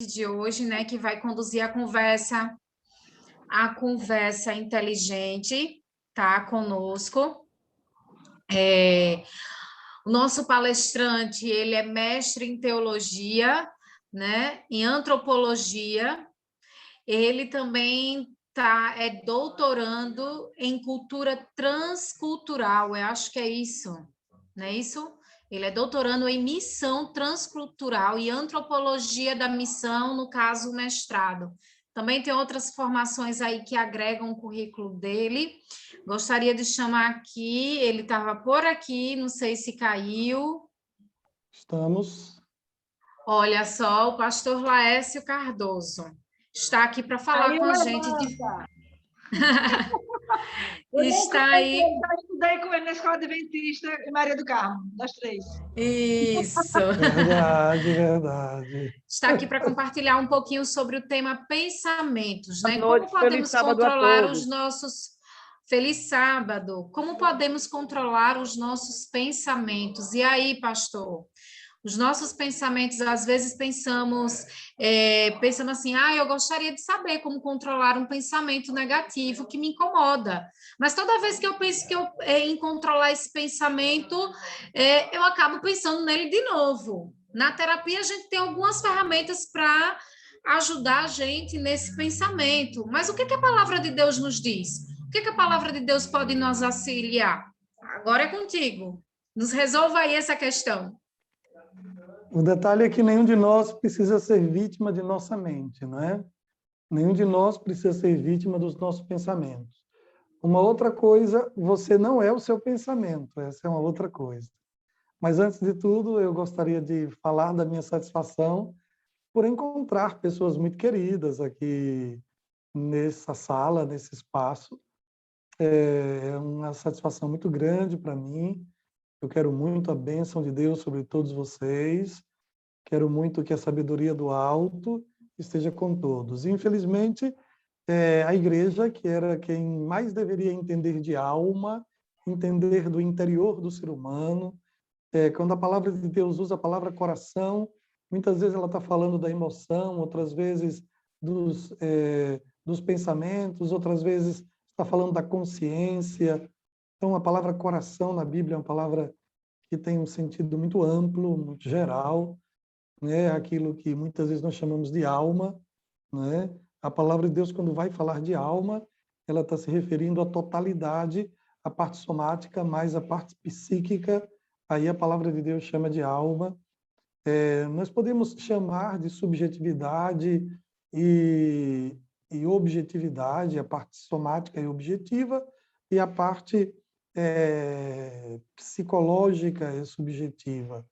de hoje, né, que vai conduzir a conversa inteligente, tá, conosco. O nosso palestrante, ele é mestre em teologia, né, em antropologia. Ele também é doutorando em cultura transcultural, eu acho que é isso, não é isso? Ele é doutorando em missão transcultural e antropologia da missão, no caso, mestrado. Também tem outras formações aí que agregam o currículo dele. Gostaria de chamar aqui, ele estava por aqui, não sei se caiu. Estamos. Olha só, o pastor Laércio Cardoso está aqui para falar Aí com a gente. Está aí. Eu já estudei com ele na Escola Adventista e Maria do Carmo, das três. Isso. Verdade, verdade. Está aqui para compartilhar um pouquinho sobre o tema pensamentos, né? Boa noite, Como podemos feliz sábado a controlar todos. os nossos. Feliz sábado. Como podemos controlar os nossos pensamentos? E aí, pastor? Os nossos pensamentos, às vezes pensamos assim, eu gostaria de saber como controlar um pensamento negativo que me incomoda. Mas toda vez que eu penso em controlar esse pensamento, eu acabo pensando nele de novo. Na terapia, a gente tem algumas ferramentas para ajudar a gente nesse pensamento. Mas o que a palavra de Deus nos diz? O que a palavra de Deus pode nos auxiliar? Agora é contigo. Nos resolva aí essa questão. O detalhe é que nenhum de nós precisa ser vítima de nossa mente, não é? Nenhum de nós precisa ser vítima dos nossos pensamentos. Uma outra coisa, você não é o seu pensamento, essa é uma outra coisa. Mas antes de tudo, eu gostaria de falar da minha satisfação por encontrar pessoas muito queridas aqui nessa sala, nesse espaço. É uma satisfação muito grande para mim. Eu quero muito a bênção de Deus sobre todos vocês. Quero muito que a sabedoria do alto esteja com todos. Infelizmente, a igreja, que era quem mais deveria entender de alma, entender do interior do ser humano, quando a palavra de Deus usa a palavra coração, muitas vezes ela está falando da emoção, outras vezes dos pensamentos, outras vezes está falando da consciência. Então, a palavra coração na Bíblia é uma palavra que tem um sentido muito amplo, muito geral, né? Aquilo que muitas vezes nós chamamos de alma, né? A palavra de Deus, quando vai falar de alma, ela está se referindo à totalidade, à parte somática, mais a parte psíquica, aí a palavra de Deus chama de alma. Nós podemos chamar de subjetividade e objetividade, a parte somática e objetiva, e a parte psicológica e subjetiva.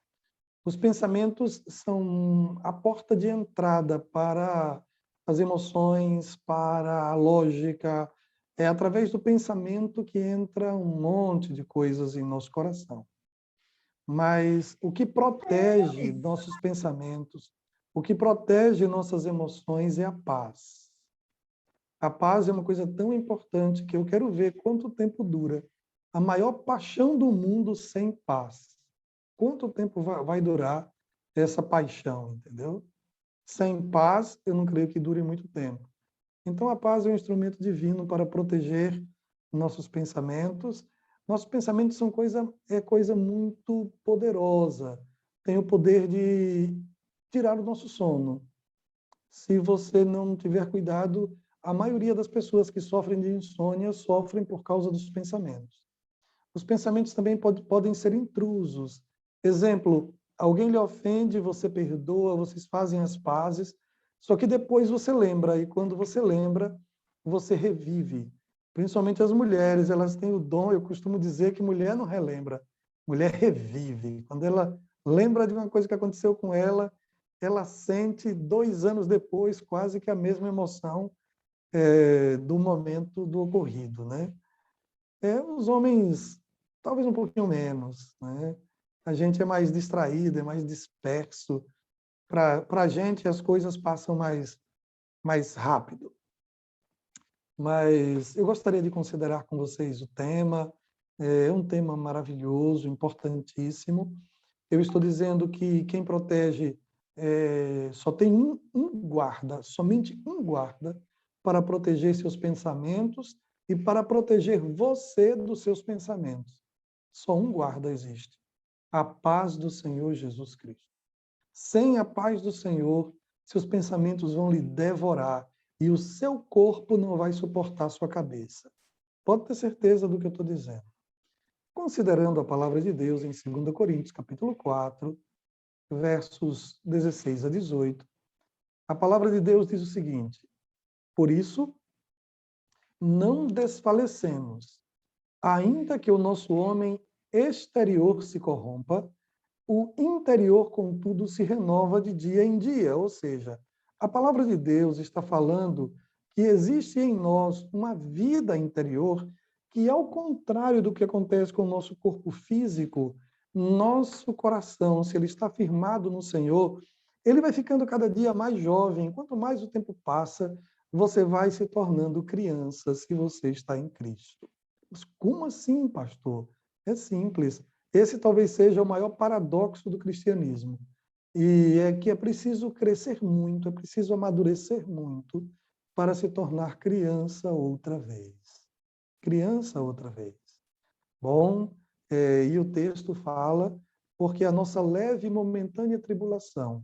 Os pensamentos são a porta de entrada para as emoções, para a lógica. É através do pensamento que entra um monte de coisas em nosso coração. Mas o que protege nossos pensamentos, o que protege nossas emoções é a paz. A paz é uma coisa tão importante que eu quero ver quanto tempo dura a maior paixão do mundo sem paz. Quanto tempo vai durar essa paixão, entendeu? Sem paz, eu não creio que dure muito tempo. Então, a paz é um instrumento divino para proteger nossos pensamentos. Nossos pensamentos são coisa muito poderosa. Tem o poder de tirar o nosso sono. Se você não tiver cuidado, a maioria das pessoas que sofrem de insônia sofrem por causa dos pensamentos. Os pensamentos também podem ser intrusos. Exemplo, alguém lhe ofende, você perdoa, vocês fazem as pazes, só que depois você lembra, e quando você lembra, você revive. Principalmente as mulheres, elas têm o dom, eu costumo dizer que mulher não relembra, mulher revive. Quando ela lembra de uma coisa que aconteceu com ela sente 2 anos depois quase que a mesma emoção do momento do ocorrido, né? Os homens, talvez um pouquinho menos, né? A gente é mais distraído, é mais disperso. Para a gente, as coisas passam mais rápido. Mas eu gostaria de considerar com vocês o tema. É um tema maravilhoso, importantíssimo. Eu estou dizendo que quem protege só tem um guarda, somente um guarda, para proteger seus pensamentos e para proteger você dos seus pensamentos. Só um guarda existe: a paz do Senhor Jesus Cristo. Sem a paz do Senhor, seus pensamentos vão lhe devorar e o seu corpo não vai suportar sua cabeça. Pode ter certeza do que eu estou dizendo. Considerando a palavra de Deus em 2 Coríntios, capítulo 4, versos 16 a 18, a palavra de Deus diz o seguinte: por isso, não desfalecemos, ainda que o nosso homem exterior se corrompa, o interior, contudo, se renova de dia em dia. Ou seja, a palavra de Deus está falando que existe em nós uma vida interior que, ao contrário do que acontece com o nosso corpo físico, nosso coração, se ele está firmado no Senhor, ele vai ficando cada dia mais jovem. Quanto mais o tempo passa, você vai se tornando criança se você está em Cristo. Mas como assim, pastor? É simples. Esse talvez seja o maior paradoxo do cristianismo. E é que é preciso crescer muito, é preciso amadurecer muito para se tornar criança outra vez. Criança outra vez. Bom, e o texto fala, porque a nossa leve e momentânea tribulação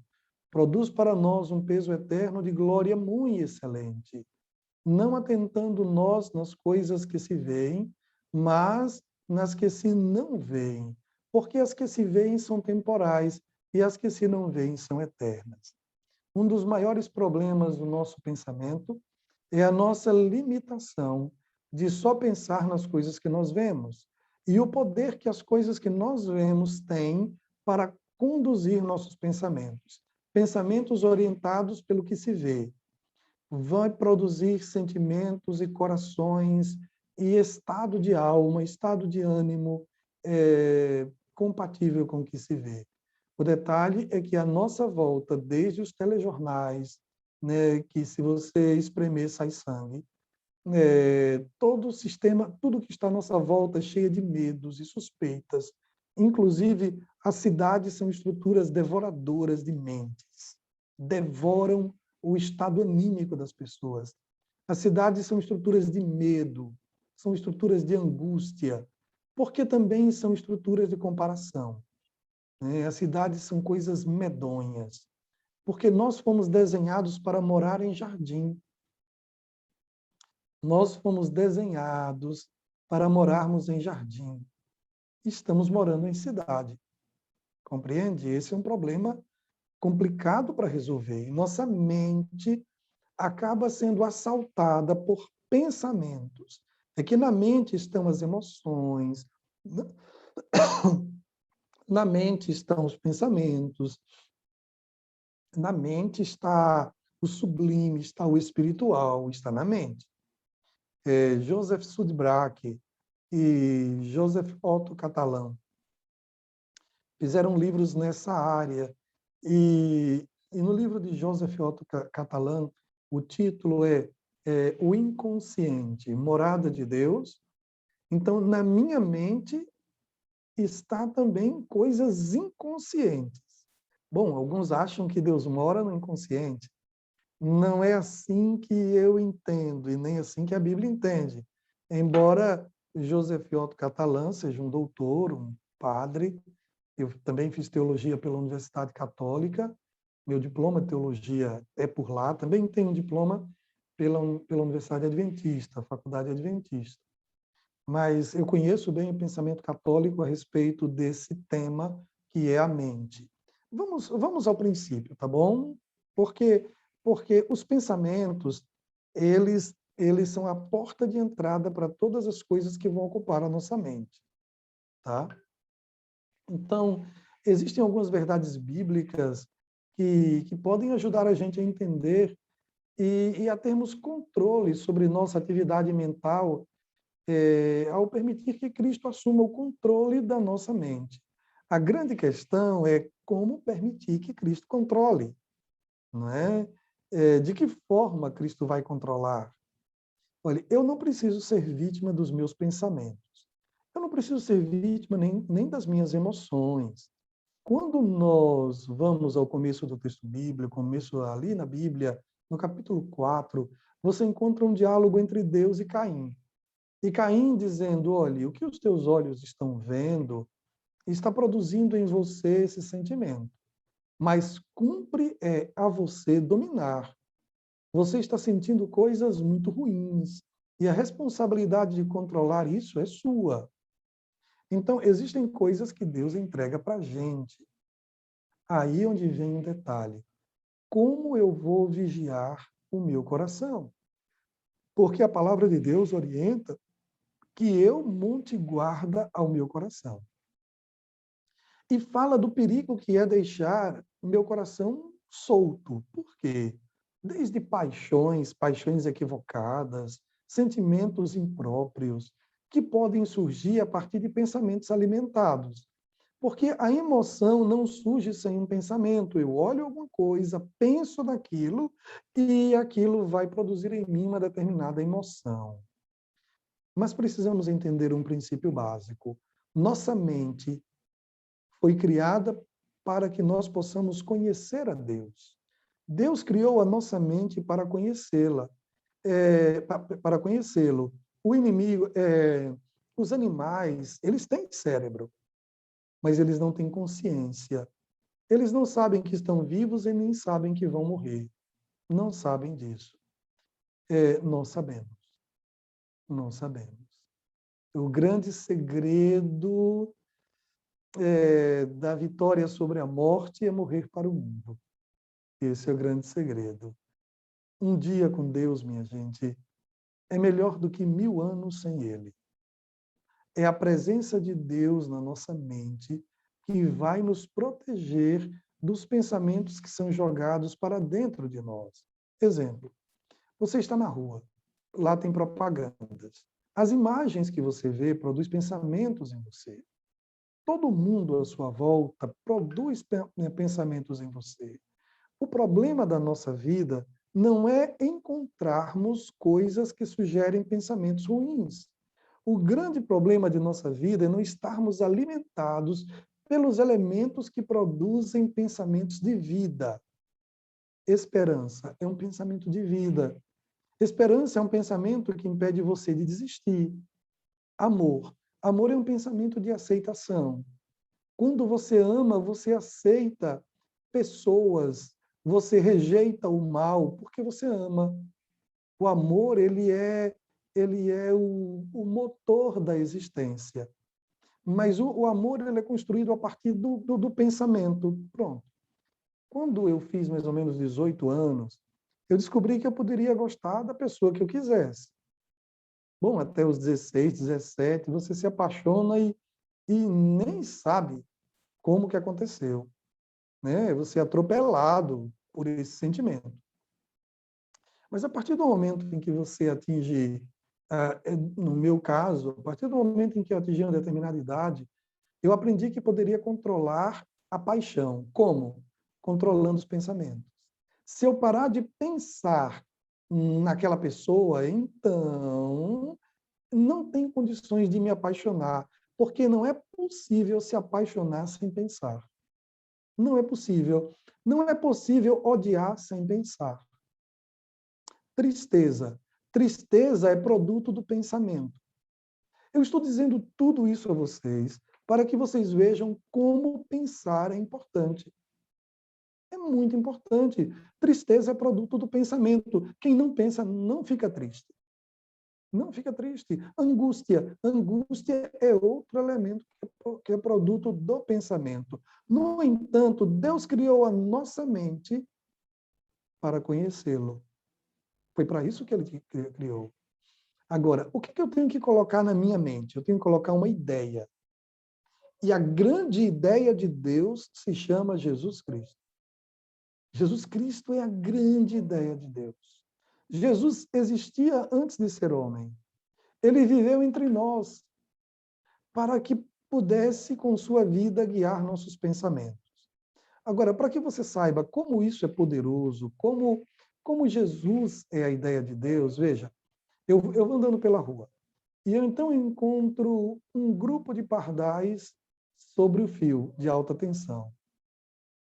produz para nós um peso eterno de glória muito excelente, não atentando nós nas coisas que se veem, mas nas que se não veem, porque as que se veem são temporais e as que se não veem são eternas. Um dos maiores problemas do nosso pensamento é a nossa limitação de só pensar nas coisas que nós vemos e o poder que as coisas que nós vemos têm para conduzir nossos pensamentos. Pensamentos orientados pelo que se vê, vai produzir sentimentos e corações e estado de alma, estado de ânimo compatível com o que se vê. O detalhe é que a nossa volta, desde os telejornais, né, que se você espremer sai sangue, todo o sistema, tudo que está à nossa volta é cheio de medos e suspeitas. Inclusive, as cidades são estruturas devoradoras de mentes. Devoram o estado anímico das pessoas. As cidades são estruturas de medo, são estruturas de angústia, porque também são estruturas de comparação. As cidades são coisas medonhas, porque nós fomos desenhados para morar em jardim. Nós fomos desenhados para morarmos em jardim. Estamos morando em cidade. Compreende? Esse é um problema complicado para resolver. E nossa mente acaba sendo assaltada por pensamentos. É que na mente estão as emoções, na mente estão os pensamentos, na mente está o sublime, está o espiritual, está na mente. Joseph Sudbrack e Joseph Otto Catalã fizeram livros nessa área. E no livro de Joseph Otto Catalã, o título é O Inconsciente, Morada de Deus. Então, na minha mente está também coisas inconscientes. Bom, alguns acham que Deus mora no inconsciente. Não é assim que eu entendo, e nem assim que a Bíblia entende. Embora Joseph Otto Catalã seja um doutor, um padre, eu também fiz teologia pela Universidade Católica, meu diploma de teologia é por lá, também tenho um diploma pela Universidade Adventista, Faculdade Adventista. Mas eu conheço bem o pensamento católico a respeito desse tema, que é a mente. Vamos ao princípio, tá bom? Porque os pensamentos, eles são a porta de entrada para todas as coisas que vão ocupar a nossa mente, tá? Então, existem algumas verdades bíblicas que podem ajudar a gente a entender e a termos controle sobre nossa atividade mental ao permitir que Cristo assuma o controle da nossa mente. A grande questão é como permitir que Cristo controle, não é? De que forma Cristo vai controlar? Olha, eu não preciso ser vítima dos meus pensamentos. Eu não preciso ser vítima nem das minhas emoções. Quando nós vamos ao começo do texto bíblico, começo ali na Bíblia, no capítulo 4, você encontra um diálogo entre Deus e Caim. E Caim dizendo, olha, o que os teus olhos estão vendo está produzindo em você esse sentimento. Mas cumpre a você dominar. Você está sentindo coisas muito ruins. E a responsabilidade de controlar isso é sua. Então, existem coisas que Deus entrega para a gente. Aí é onde vem um detalhe. Como eu vou vigiar o meu coração? Porque a palavra de Deus orienta que eu monte guarda ao meu coração. E fala do perigo que é deixar o meu coração solto. Por quê? Desde paixões equivocadas, sentimentos impróprios, que podem surgir a partir de pensamentos alimentados. Porque a emoção não surge sem um pensamento. Eu olho alguma coisa, penso naquilo, e aquilo vai produzir em mim uma determinada emoção. Mas precisamos entender um princípio básico. Nossa mente foi criada para que nós possamos conhecer a Deus. Deus criou a nossa mente para conhecê-la, para conhecê-lo. O inimigo, os animais, eles têm cérebro, mas eles não têm consciência. Eles não sabem que estão vivos e nem sabem que vão morrer. Não sabem disso. Nós sabemos. Não sabemos. O grande segredo da vitória sobre a morte é morrer para o mundo. Esse é o grande segredo. Um dia com Deus, minha gente, é melhor do que 1000 anos sem Ele. É a presença de Deus na nossa mente que vai nos proteger dos pensamentos que são jogados para dentro de nós. Exemplo, você está na rua, lá tem propagandas. As imagens que você vê produzem pensamentos em você. Todo mundo à sua volta produz pensamentos em você. O problema da nossa vida não é encontrarmos coisas que sugerem pensamentos ruins. O grande problema de nossa vida é não estarmos alimentados pelos elementos que produzem pensamentos de vida. Esperança é um pensamento de vida. Esperança é um pensamento que impede você de desistir. Amor. Amor é um pensamento de aceitação. Quando você ama, você aceita pessoas, você rejeita o mal porque você ama. O amor, ele é o motor da existência. Mas o amor ele é construído a partir do pensamento. Pronto. Quando eu fiz mais ou menos 18 anos, eu descobri que eu poderia gostar da pessoa que eu quisesse. Bom, até os 16, 17, você se apaixona e nem sabe como que aconteceu. Né? Você é atropelado por esse sentimento. Mas a partir do momento em que você atinge, no meu caso, a partir do momento em que eu atingi uma determinada idade, eu aprendi que poderia controlar a paixão. Como? Controlando os pensamentos. Se eu parar de pensar naquela pessoa, então não tem condições de me apaixonar, porque não é possível se apaixonar sem pensar. Não é possível. Não é possível odiar sem pensar. Tristeza. Tristeza é produto do pensamento. Eu estou dizendo tudo isso a vocês para que vocês vejam como pensar é importante. É muito importante. Tristeza é produto do pensamento. Quem não pensa não fica triste. Não fica triste. Angústia. Angústia é outro elemento que é produto do pensamento. No entanto, Deus criou a nossa mente para conhecê-lo. Foi para isso que ele criou. Agora, o que eu tenho que colocar na minha mente? Eu tenho que colocar uma ideia. E a grande ideia de Deus se chama Jesus Cristo. Jesus Cristo é a grande ideia de Deus. Jesus existia antes de ser homem. Ele viveu entre nós para que pudesse, com sua vida, guiar nossos pensamentos. Agora, para que você saiba como isso é poderoso, como Jesus é a ideia de Deus, veja, eu vou andando pela rua e eu então encontro um grupo de pardais sobre o fio de alta tensão.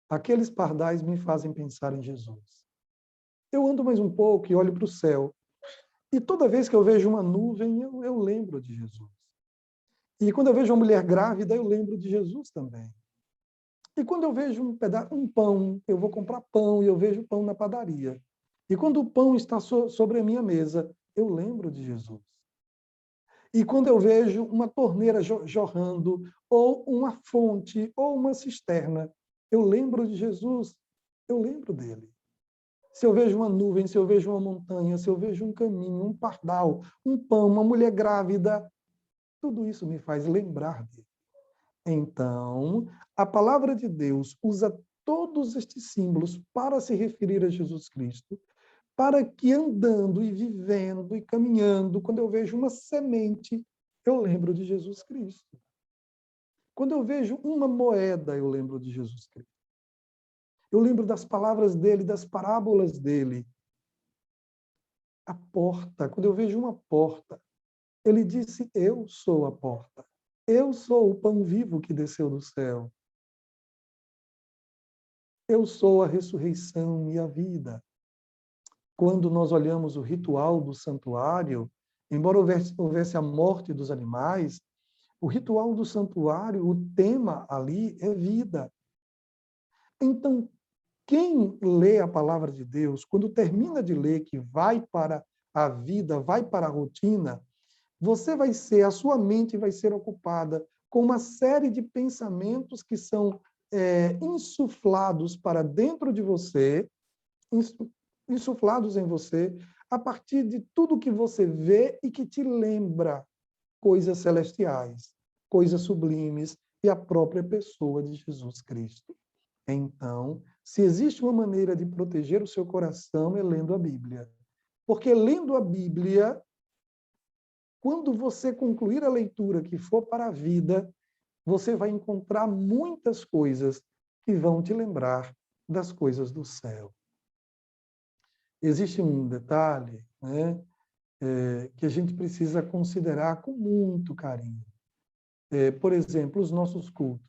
Aqueles pardais me fazem pensar em Jesus. Eu ando mais um pouco e olho para o céu. E toda vez que eu vejo uma nuvem, eu lembro de Jesus. E quando eu vejo uma mulher grávida, eu lembro de Jesus também. E quando eu vejo um pão, eu vou comprar pão e eu vejo pão na padaria. E quando o pão está sobre a minha mesa, eu lembro de Jesus. E quando eu vejo uma torneira jorrando, ou uma fonte, ou uma cisterna, eu lembro de Jesus, eu lembro dele. Se eu vejo uma nuvem, se eu vejo uma montanha, se eu vejo um caminho, um pardal, um pão, uma mulher grávida, tudo isso me faz lembrar dele. Então, a palavra de Deus usa todos estes símbolos para se referir a Jesus Cristo, para que andando e vivendo e caminhando, quando eu vejo uma semente, eu lembro de Jesus Cristo. Quando eu vejo uma moeda, eu lembro de Jesus Cristo. Eu lembro das palavras dele, das parábolas dele. A porta, quando eu vejo uma porta, ele disse: eu sou a porta. Eu sou o pão vivo que desceu do céu. Eu sou a ressurreição e a vida. Quando nós olhamos o ritual do santuário, embora houvesse a morte dos animais, o ritual do santuário, o tema ali é vida. Então, quem lê a palavra de Deus, quando termina de ler, que vai para a vida, vai para a rotina, a sua mente vai ser ocupada com uma série de pensamentos que são insuflados para dentro de você, insuflados em você, a partir de tudo que você vê e que te lembra coisas celestiais, coisas sublimes e a própria pessoa de Jesus Cristo. Então, se existe uma maneira de proteger o seu coração, é lendo a Bíblia. Porque lendo a Bíblia, quando você concluir a leitura que for para a vida, você vai encontrar muitas coisas que vão te lembrar das coisas do céu. Existe um detalhe, né, que a gente precisa considerar com muito carinho. Por exemplo, os nossos cultos.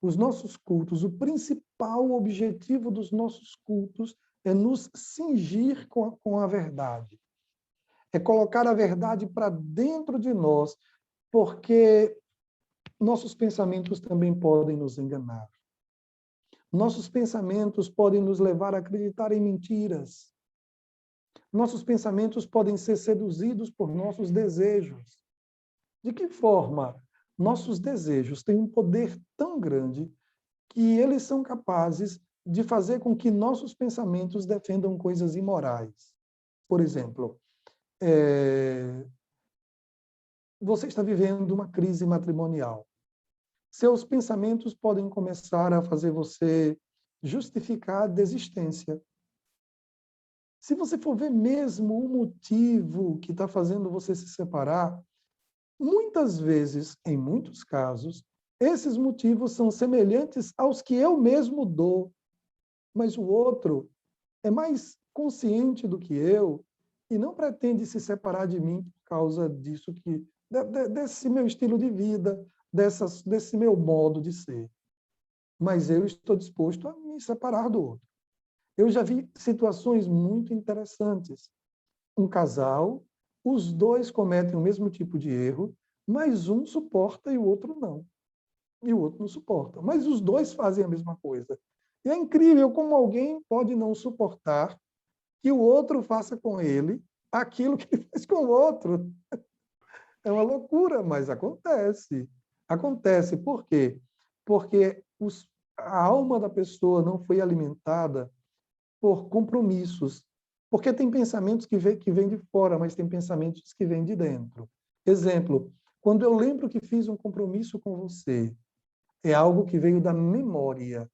Os nossos cultos, o principal objetivo dos nossos cultos é nos cingir com a verdade. É colocar a verdade para dentro de nós, porque nossos pensamentos também podem nos enganar. Nossos pensamentos podem nos levar a acreditar em mentiras. Nossos pensamentos podem ser seduzidos por nossos desejos. De que forma? Nossos desejos têm um poder tão grande que eles são capazes de fazer com que nossos pensamentos defendam coisas imorais. Por exemplo, você está vivendo uma crise matrimonial. Seus pensamentos podem começar a fazer você justificar a desistência. Se você for ver mesmo o motivo que está fazendo você se separar, muitas vezes, em muitos casos, esses motivos são semelhantes aos que eu mesmo dou, mas o outro é mais consciente do que eu e não pretende se separar de mim por causa disso desse meu estilo de vida, desse meu modo de ser. Mas eu estou disposto a me separar do outro. Eu já vi situações muito interessantes. Um casal, os dois cometem o mesmo tipo de erro, mas um suporta e o outro não. E o outro não suporta. Mas os dois fazem a mesma coisa. E é incrível como alguém pode não suportar que o outro faça com ele aquilo que ele fez com o outro. É uma loucura, mas acontece. Acontece. Por quê? Porque a alma da pessoa não foi alimentada por compromissos. Porque tem pensamentos que vêm de fora, mas tem pensamentos que vêm de dentro. Exemplo, quando eu lembro que fiz um compromisso com você, é algo que veio da memória,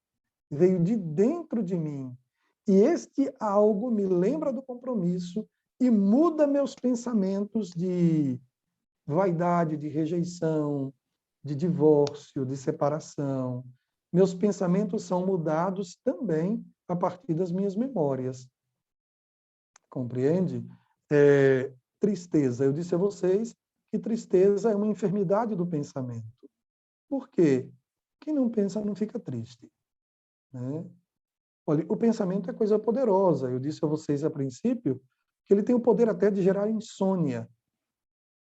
veio de dentro de mim. E este algo me lembra do compromisso e muda meus pensamentos de vaidade, de rejeição, de divórcio, de separação. Meus pensamentos são mudados também a partir das minhas memórias. Compreende? Tristeza. Eu disse a vocês que tristeza é uma enfermidade do pensamento. Por quê? Quem não pensa não fica triste. né? Olha, o pensamento é coisa poderosa. Eu disse a vocês a princípio que ele tem o poder até de gerar insônia.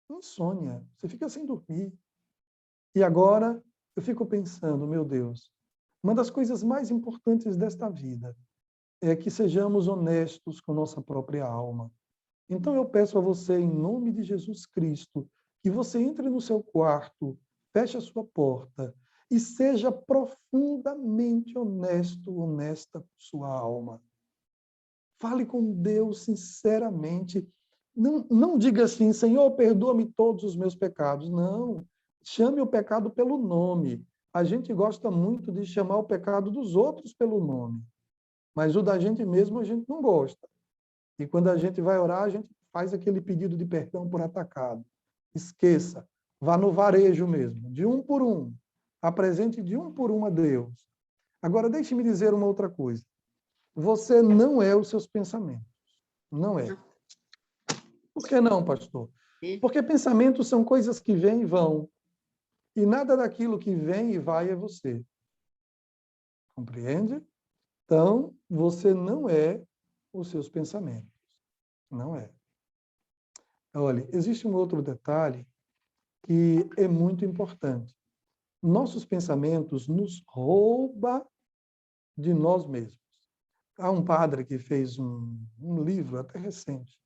Insônia. Você fica sem dormir. E agora eu fico pensando, meu Deus, uma das coisas mais importantes desta vida é que sejamos honestos com nossa própria alma. Então eu peço a você, em nome de Jesus Cristo, que você entre no seu quarto, feche a sua porta e seja profundamente honesto, honesta com sua alma. Fale com Deus sinceramente. Não diga assim, Senhor, perdoa-me todos os meus pecados. Não. Chame o pecado pelo nome. A gente gosta muito de chamar o pecado dos outros pelo nome, mas o da gente mesmo a gente não gosta. E quando a gente vai orar, a gente faz aquele pedido de perdão por atacado. Esqueça. Vá no varejo mesmo, de um por um. Apresente de um por um a Deus. Agora, deixe-me dizer uma outra coisa. Você não é os seus pensamentos. Não é. Por que não, pastor? Porque pensamentos são coisas que vêm e vão. E nada daquilo que vem e vai é você. Compreende? Então, você não é os seus pensamentos. Não é. Olha, existe um outro detalhe que é muito importante. Nossos pensamentos nos roubam de nós mesmos. Há um padre que fez um livro, até recente.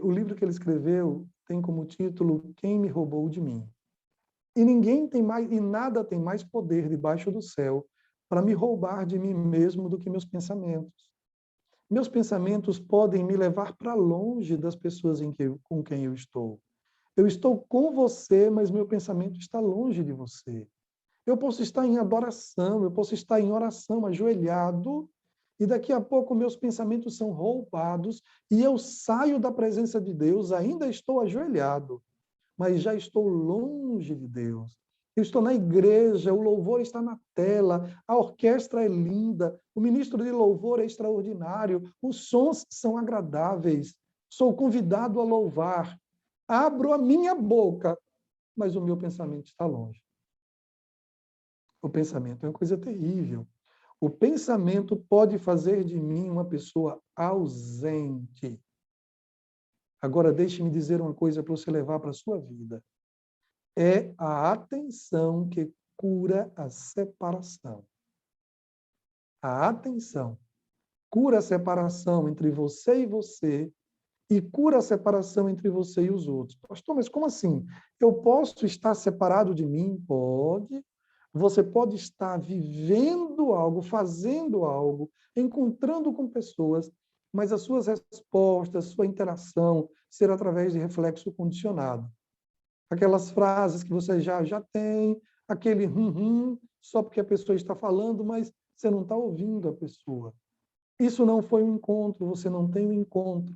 O livro que ele escreveu tem como título Quem me roubou de mim? E ninguém tem mais, e nada tem mais poder debaixo do céu para me roubar de mim mesmo do que meus pensamentos. Meus pensamentos podem me levar para longe das pessoas com quem eu estou. Eu estou com você, mas meu pensamento está longe de você. Eu posso estar em adoração, eu posso estar em oração, ajoelhado, e daqui a pouco meus pensamentos são roubados e eu saio da presença de Deus, ainda estou ajoelhado, mas já estou longe de Deus. Eu estou na igreja, o louvor está na tela, a orquestra é linda, o ministro de louvor é extraordinário, os sons são agradáveis, sou convidado a louvar, abro a minha boca, mas o meu pensamento está longe. O pensamento é uma coisa terrível. O pensamento pode fazer de mim uma pessoa ausente. Agora, deixe-me dizer uma coisa para você levar para a sua vida. É a atenção que cura a separação. A atenção cura a separação entre você e cura a separação entre você e os outros. Pastor, mas como assim? Eu posso estar separado de mim? Pode. Você pode estar vivendo algo, fazendo algo, encontrando com pessoas, mas as suas respostas, sua interação será através de reflexo condicionado. Aquelas frases que você já tem, aquele só porque a pessoa está falando, mas você não está ouvindo a pessoa. Isso não foi um encontro, você não tem um encontro.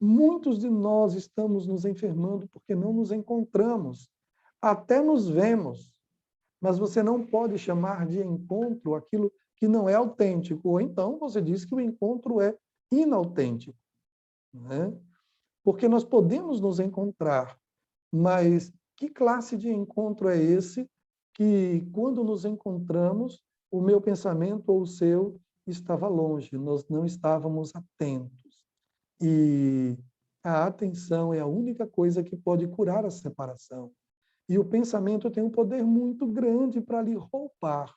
Muitos de nós estamos nos enfermando porque não nos encontramos. Até nos vemos, mas você não pode chamar de encontro aquilo que não é autêntico. Ou então você diz que o encontro é inautêntico, né? Porque nós podemos nos encontrar, mas que classe de encontro é esse que, quando nos encontramos, o meu pensamento ou o seu estava longe, nós não estávamos atentos. E a atenção é a única coisa que pode curar a separação. E o pensamento tem um poder muito grande para lhe roubar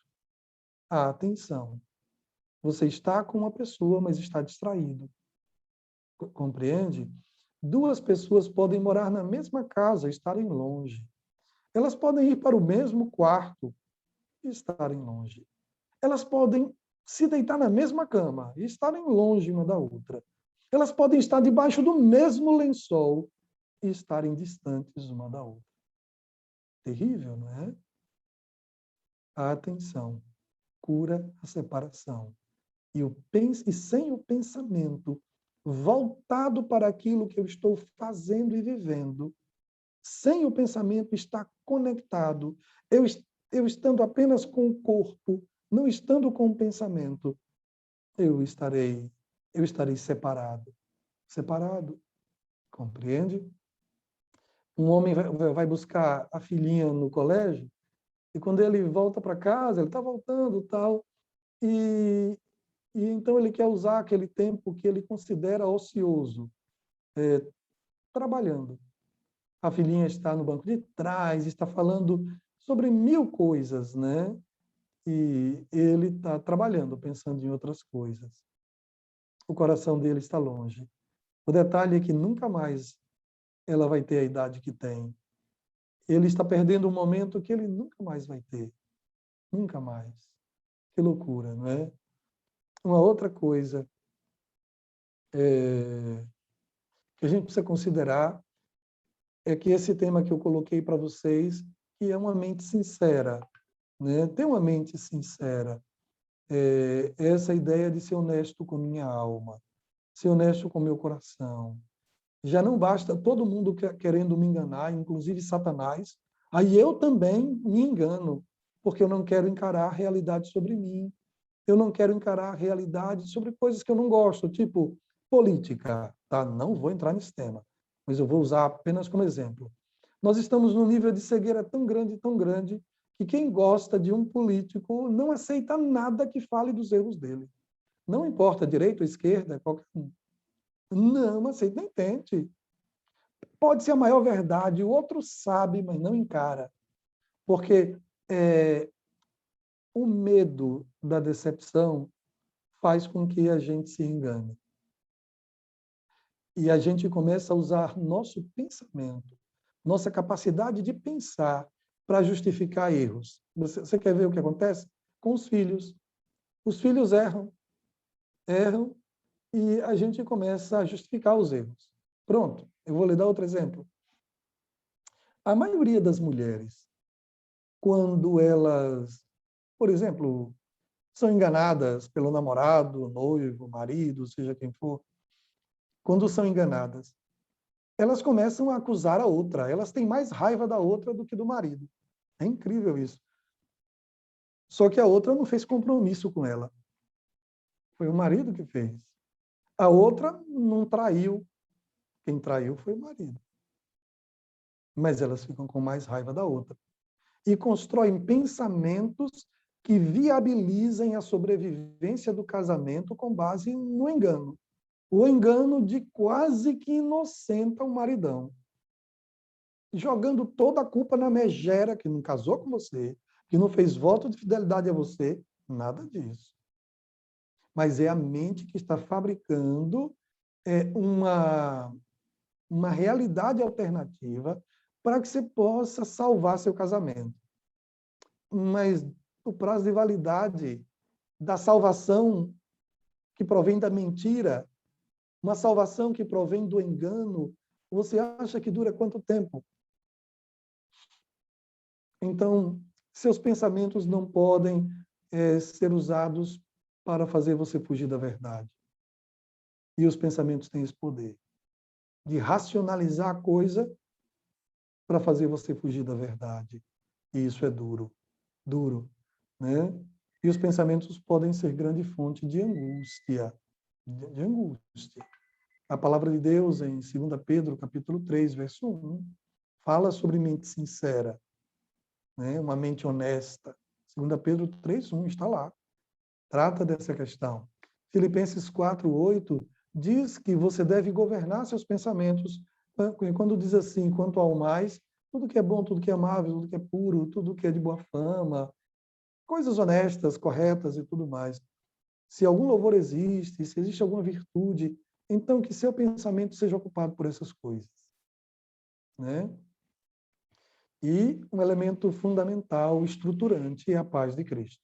a atenção. Você está com uma pessoa, mas está distraído. Compreende? Duas pessoas podem morar na mesma casa, estarem longe. Elas podem ir para o mesmo quarto e estarem longe. Elas podem se deitar na mesma cama e estarem longe uma da outra. Elas podem estar debaixo do mesmo lençol e estarem distantes uma da outra. Terrível, não é? A atenção cura a separação. E sem o pensamento voltado para aquilo que eu estou fazendo e vivendo, sem o pensamento estar conectado, eu estando apenas com o corpo, não estando com o pensamento, eu estarei separado. Separado, compreende? Um homem vai buscar a filhinha no colégio E quando ele volta para casa, ele está voltando, tal, e, e então ele quer usar aquele tempo que ele considera ocioso, trabalhando. A filhinha está no banco de trás, está falando sobre 1000 coisas, né? E ele está trabalhando, pensando em outras coisas. O coração dele está longe. O detalhe é que nunca mais ela vai ter a idade que tem. Ele está perdendo um momento que ele nunca mais vai ter. Nunca mais. Que loucura, não é? Uma outra coisa que a gente precisa considerar é que esse tema que eu coloquei para vocês, que é uma mente sincera, né? Ter uma mente sincera. Essa ideia de ser honesto com minha alma, ser honesto com meu coração. Já não basta todo mundo querendo me enganar, inclusive Satanás. Aí eu também me engano, porque eu não quero encarar a realidade sobre mim. Eu não quero encarar a realidade sobre coisas que eu não gosto, tipo política. Tá? Não vou entrar nesse tema, mas eu vou usar apenas como exemplo. Nós estamos num nível de cegueira tão grande, que quem gosta de um político não aceita nada que fale dos erros dele. Não importa direita ou esquerda, qualquer um. Não aceita, nem tente. Pode ser a maior verdade, o outro sabe, mas não encara. Porque o medo da decepção faz com que a gente se engane. E a gente começa a usar nosso pensamento, nossa capacidade de pensar para justificar erros. Você quer ver o que acontece? Com os filhos. Os filhos erram e a gente começa a justificar os erros. Pronto, eu vou lhe dar outro exemplo. A maioria das mulheres, quando elas, por exemplo, são enganadas pelo namorado, noivo, marido, seja quem for, quando são enganadas, elas começam a acusar a outra. Elas têm mais raiva da outra do que do marido. É incrível isso. Só que a outra não fez compromisso com ela. Foi o marido que fez. A outra não traiu. Quem traiu foi o marido. Mas elas ficam com mais raiva da outra. E constroem pensamentos que viabilizem a sobrevivência do casamento com base no engano. O engano de quase que inocenta o maridão. Jogando toda a culpa na megera que não casou com você, que não fez voto de fidelidade a você, nada disso. Mas é a mente que está fabricando uma realidade alternativa para que você possa salvar seu casamento. Mas o prazo de validade da salvação que provém da mentira, uma salvação que provém do engano, você acha que dura quanto tempo? Então, seus pensamentos não podem ser usados para fazer você fugir da verdade. E os pensamentos têm esse poder de racionalizar a coisa para fazer você fugir da verdade. E isso é duro, duro, né? E os pensamentos podem ser grande fonte de angústia, de angústia. A palavra de Deus em 2 Pedro, capítulo 3, verso 1, fala sobre mente sincera, né? Uma mente honesta. 2 Pedro 3:1 está lá. Trata dessa questão. Filipenses 4:8 diz que você deve governar seus pensamentos. Quando diz assim, quanto ao mais, tudo que é bom, tudo que é amável, tudo que é puro, tudo que é de boa fama, coisas honestas, corretas e tudo mais. Se algum louvor existe, se existe alguma virtude, então que seu pensamento seja ocupado por essas coisas, né? E um elemento fundamental, estruturante, é a paz de Cristo.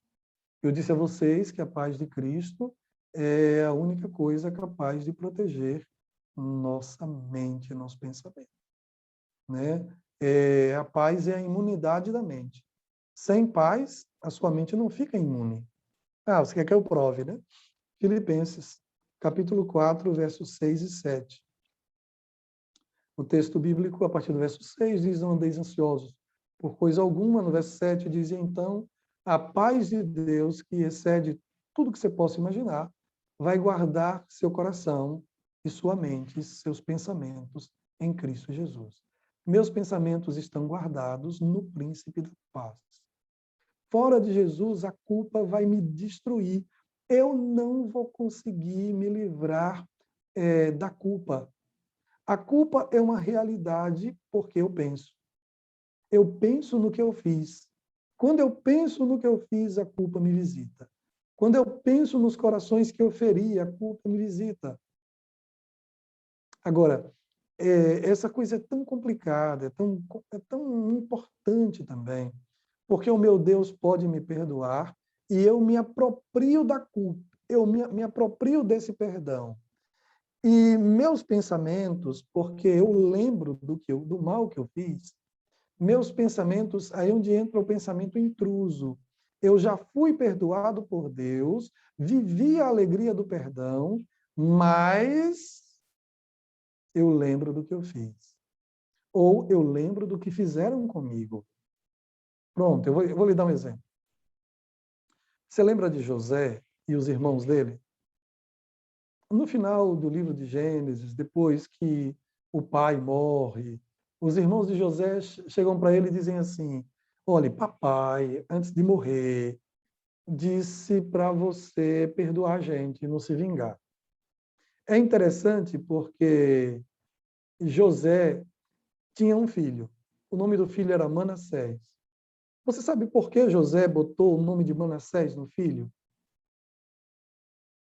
Eu disse a vocês que a paz de Cristo é a única coisa capaz de proteger nossa mente, nosso pensamento, né? A paz é a imunidade da mente. Sem paz, a sua mente não fica imune. Você quer que eu prove, né? Filipenses, capítulo 4, versos 6 e 7. O texto bíblico, a partir do verso 6, diz: não andeis ansiosos por coisa alguma. No verso 7 diz: então, a paz de Deus, que excede tudo que você possa imaginar, vai guardar seu coração e sua mente, seus pensamentos em Cristo Jesus. Meus pensamentos estão guardados no príncipe da paz. fora de Jesus, a culpa vai me destruir. Eu não vou conseguir me livrar da culpa. A culpa é uma realidade porque eu penso. Eu penso no que eu fiz. Quando eu penso no que eu fiz, a culpa me visita. Quando eu penso nos corações que eu feri, a culpa me visita. Agora, essa coisa é tão complicada, é tão importante também, porque o meu Deus pode me perdoar e eu me aproprio da culpa, eu me aproprio desse perdão. E meus pensamentos, porque eu lembro do mal que eu fiz, meus pensamentos, aí é onde entra o pensamento intruso. Eu já fui perdoado por Deus, vivi a alegria do perdão, mas eu lembro do que eu fiz. Ou eu lembro do que fizeram comigo. Pronto, eu vou lhe dar um exemplo. Você lembra de José e os irmãos dele? No final do livro de Gênesis, depois que o pai morre, os irmãos de José chegam para ele e dizem assim: olha, papai, antes de morrer, disse para você perdoar a gente e não se vingar. É interessante porque José tinha um filho. O nome do filho era Manassés. Você sabe por que José botou o nome de Manassés no filho?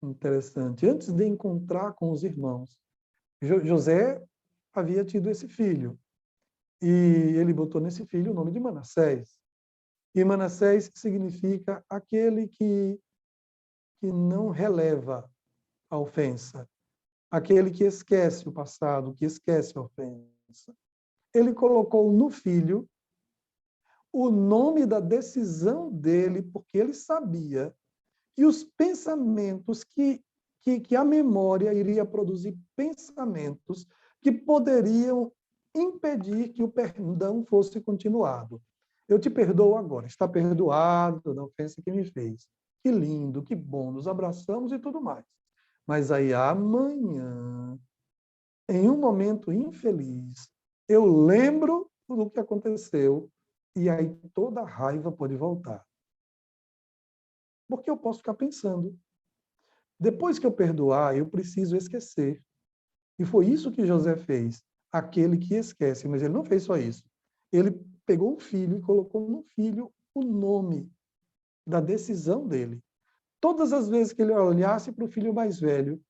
Interessante. Antes de encontrar com os irmãos, José havia tido esse filho. E ele botou nesse filho o nome de Manassés. E Manassés significa aquele que não releva a ofensa, aquele que esquece o passado, que esquece a ofensa. Ele colocou no filho o nome da decisão dele, porque ele sabia que os pensamentos, que a memória iria produzir pensamentos que poderiam impedir que o perdão fosse continuado. Eu te perdoo agora, está perdoado da ofensa que me fez. Que lindo, que bom, nos abraçamos e tudo mais. Mas aí amanhã, em um momento infeliz, eu lembro do que aconteceu e aí toda a raiva pode voltar. Porque eu posso ficar pensando. Depois que eu perdoar, eu preciso esquecer. E foi isso que José fez. Aquele que esquece. Mas ele não fez só isso. Ele pegou o filho e colocou no filho o nome da decisão dele. Todas as vezes que ele olhasse para o filho mais velho,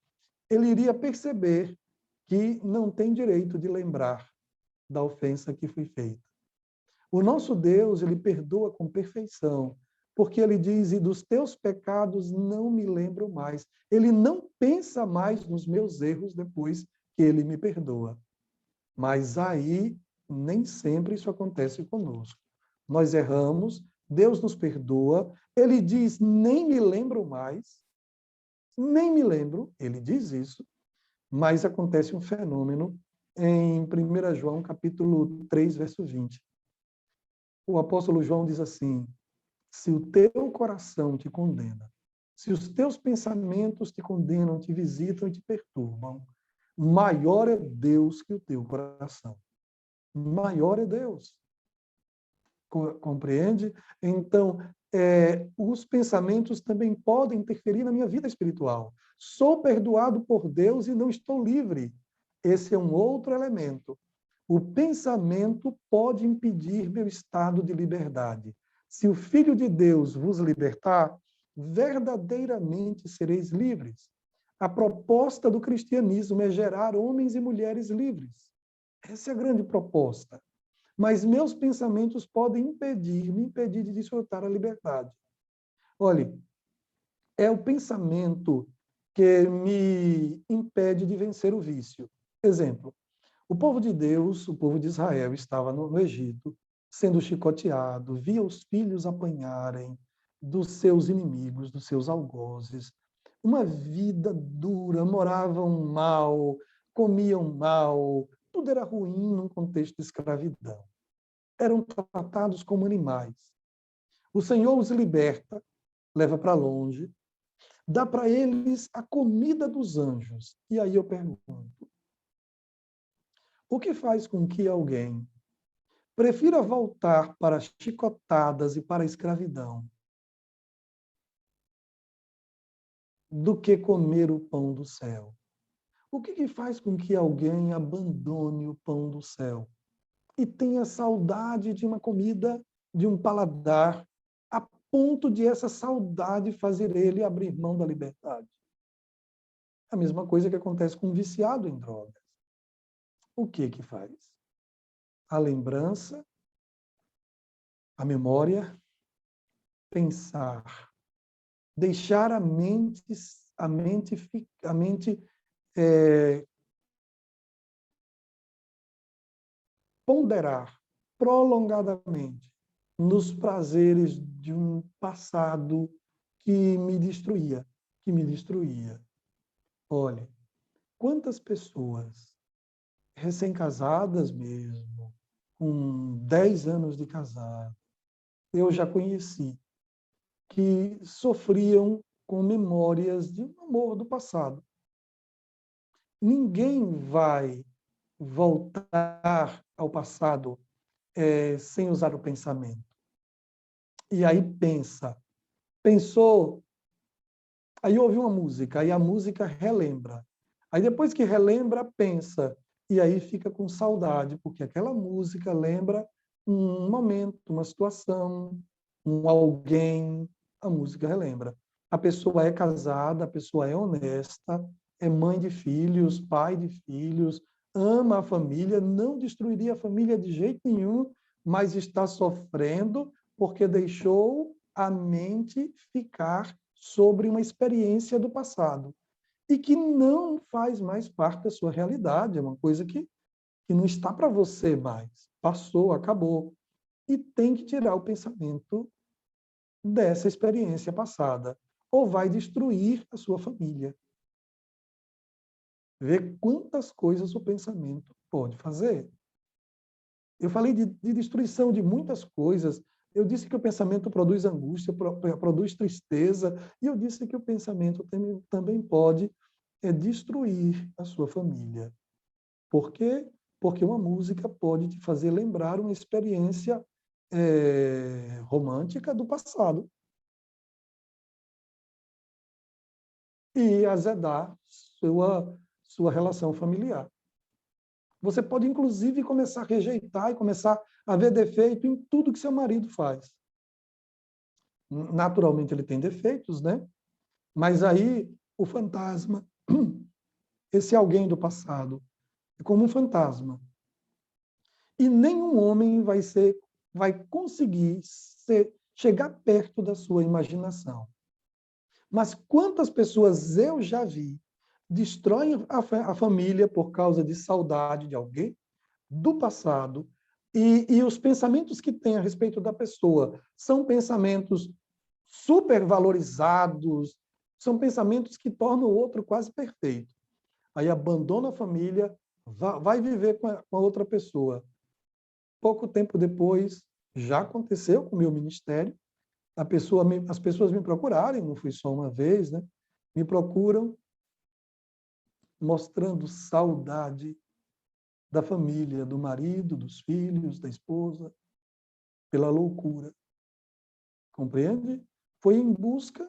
ele iria perceber que não tem direito de lembrar da ofensa que foi feita. O nosso Deus, ele perdoa com perfeição, porque ele diz: e dos teus pecados não me lembro mais. Ele não pensa mais nos meus erros depois que ele me perdoa. Mas aí, nem sempre isso acontece conosco. Nós erramos, Deus nos perdoa, ele diz: nem me lembro mais, nem me lembro, ele diz isso, mas acontece um fenômeno em 1 João, capítulo 3, verso 20. O apóstolo João diz assim: se o teu coração te condena, se os teus pensamentos te condenam, te visitam e te perturbam, maior é Deus que o teu coração. Maior é Deus. Compreende? Então, os pensamentos também podem interferir na minha vida espiritual. Sou perdoado por Deus e não estou livre. Esse é um outro elemento. O pensamento pode impedir meu estado de liberdade. Se o Filho de Deus vos libertar, verdadeiramente sereis livres. A proposta do cristianismo é gerar homens e mulheres livres. Essa é a grande proposta. Mas meus pensamentos podem me impedir de desfrutar a liberdade. Olhe, é o pensamento que me impede de vencer o vício. Exemplo, o povo de Deus, o povo de Israel, estava no Egito, sendo chicoteado, via os filhos apanharem dos seus inimigos, dos seus algozes. Uma vida dura, moravam mal, comiam mal, tudo era ruim num contexto de escravidão. Eram tratados como animais. O Senhor os liberta, leva para longe, dá para eles a comida dos anjos. E aí eu pergunto, o que faz com que alguém prefira voltar para chicotadas e para a escravidão do que comer o pão do céu. O que faz com que alguém abandone o pão do céu e tenha saudade de uma comida, de um paladar, a ponto de essa saudade fazer ele abrir mão da liberdade? A mesma coisa que acontece com um viciado em drogas. O que faz? A lembrança, a memória, pensar, deixar a mente ponderar prolongadamente nos prazeres de um passado que me destruía, Olha, quantas pessoas recém-casadas mesmo, com 10 anos de casado, eu já conheci, que sofriam com memórias de um amor do passado. Ninguém vai voltar ao passado sem usar o pensamento. E aí pensou, aí ouve uma música, aí a música relembra. Aí depois que relembra, pensa, e aí fica com saudade, porque aquela música lembra um momento, uma situação, um alguém, a música relembra. A pessoa é casada, a pessoa é honesta, é mãe de filhos, pai de filhos, ama a família, não destruiria a família de jeito nenhum, mas está sofrendo porque deixou a mente ficar sobre uma experiência do passado e que não faz mais parte da sua realidade, é uma coisa que não está para você mais, passou, acabou. E tem que tirar o pensamento dessa experiência passada, ou vai destruir a sua família. Ver quantas coisas o pensamento pode fazer. Eu falei de destruição de muitas coisas. Eu disse que o pensamento produz angústia, produz tristeza, e eu disse que o pensamento também pode destruir a sua família. Por quê? Porque uma música pode te fazer lembrar uma experiência romântica do passado e azedar sua relação familiar. Você pode, inclusive, começar a rejeitar e começar a ver defeito em tudo que seu marido faz. Naturalmente, ele tem defeitos, né? Mas aí, o fantasma, esse alguém do passado, é como um fantasma. E nenhum homem vai conseguir chegar perto da sua imaginação. Mas quantas pessoas eu já vi destroem a família por causa de saudade de alguém do passado, e os pensamentos que têm a respeito da pessoa são pensamentos supervalorizados, são pensamentos que tornam o outro quase perfeito. Aí abandona a família, vai viver com a outra pessoa. Pouco tempo depois, já aconteceu com o meu ministério, as pessoas me procurarem, não foi só uma vez, né? Me procuram mostrando saudade da família, do marido, dos filhos, da esposa, pela loucura. Compreende? Foi em busca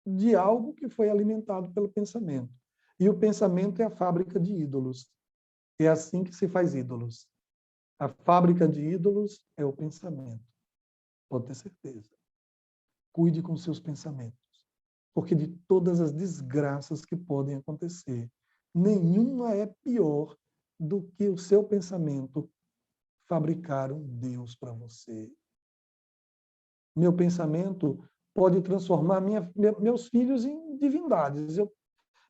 de algo que foi alimentado pelo pensamento. E o pensamento é a fábrica de ídolos. É assim que se faz ídolos. A fábrica de ídolos é o pensamento. Pode ter certeza. Cuide com seus pensamentos. Porque de todas as desgraças que podem acontecer, nenhuma é pior do que o seu pensamento fabricar um Deus para você. Meu pensamento pode transformar meus filhos em divindades.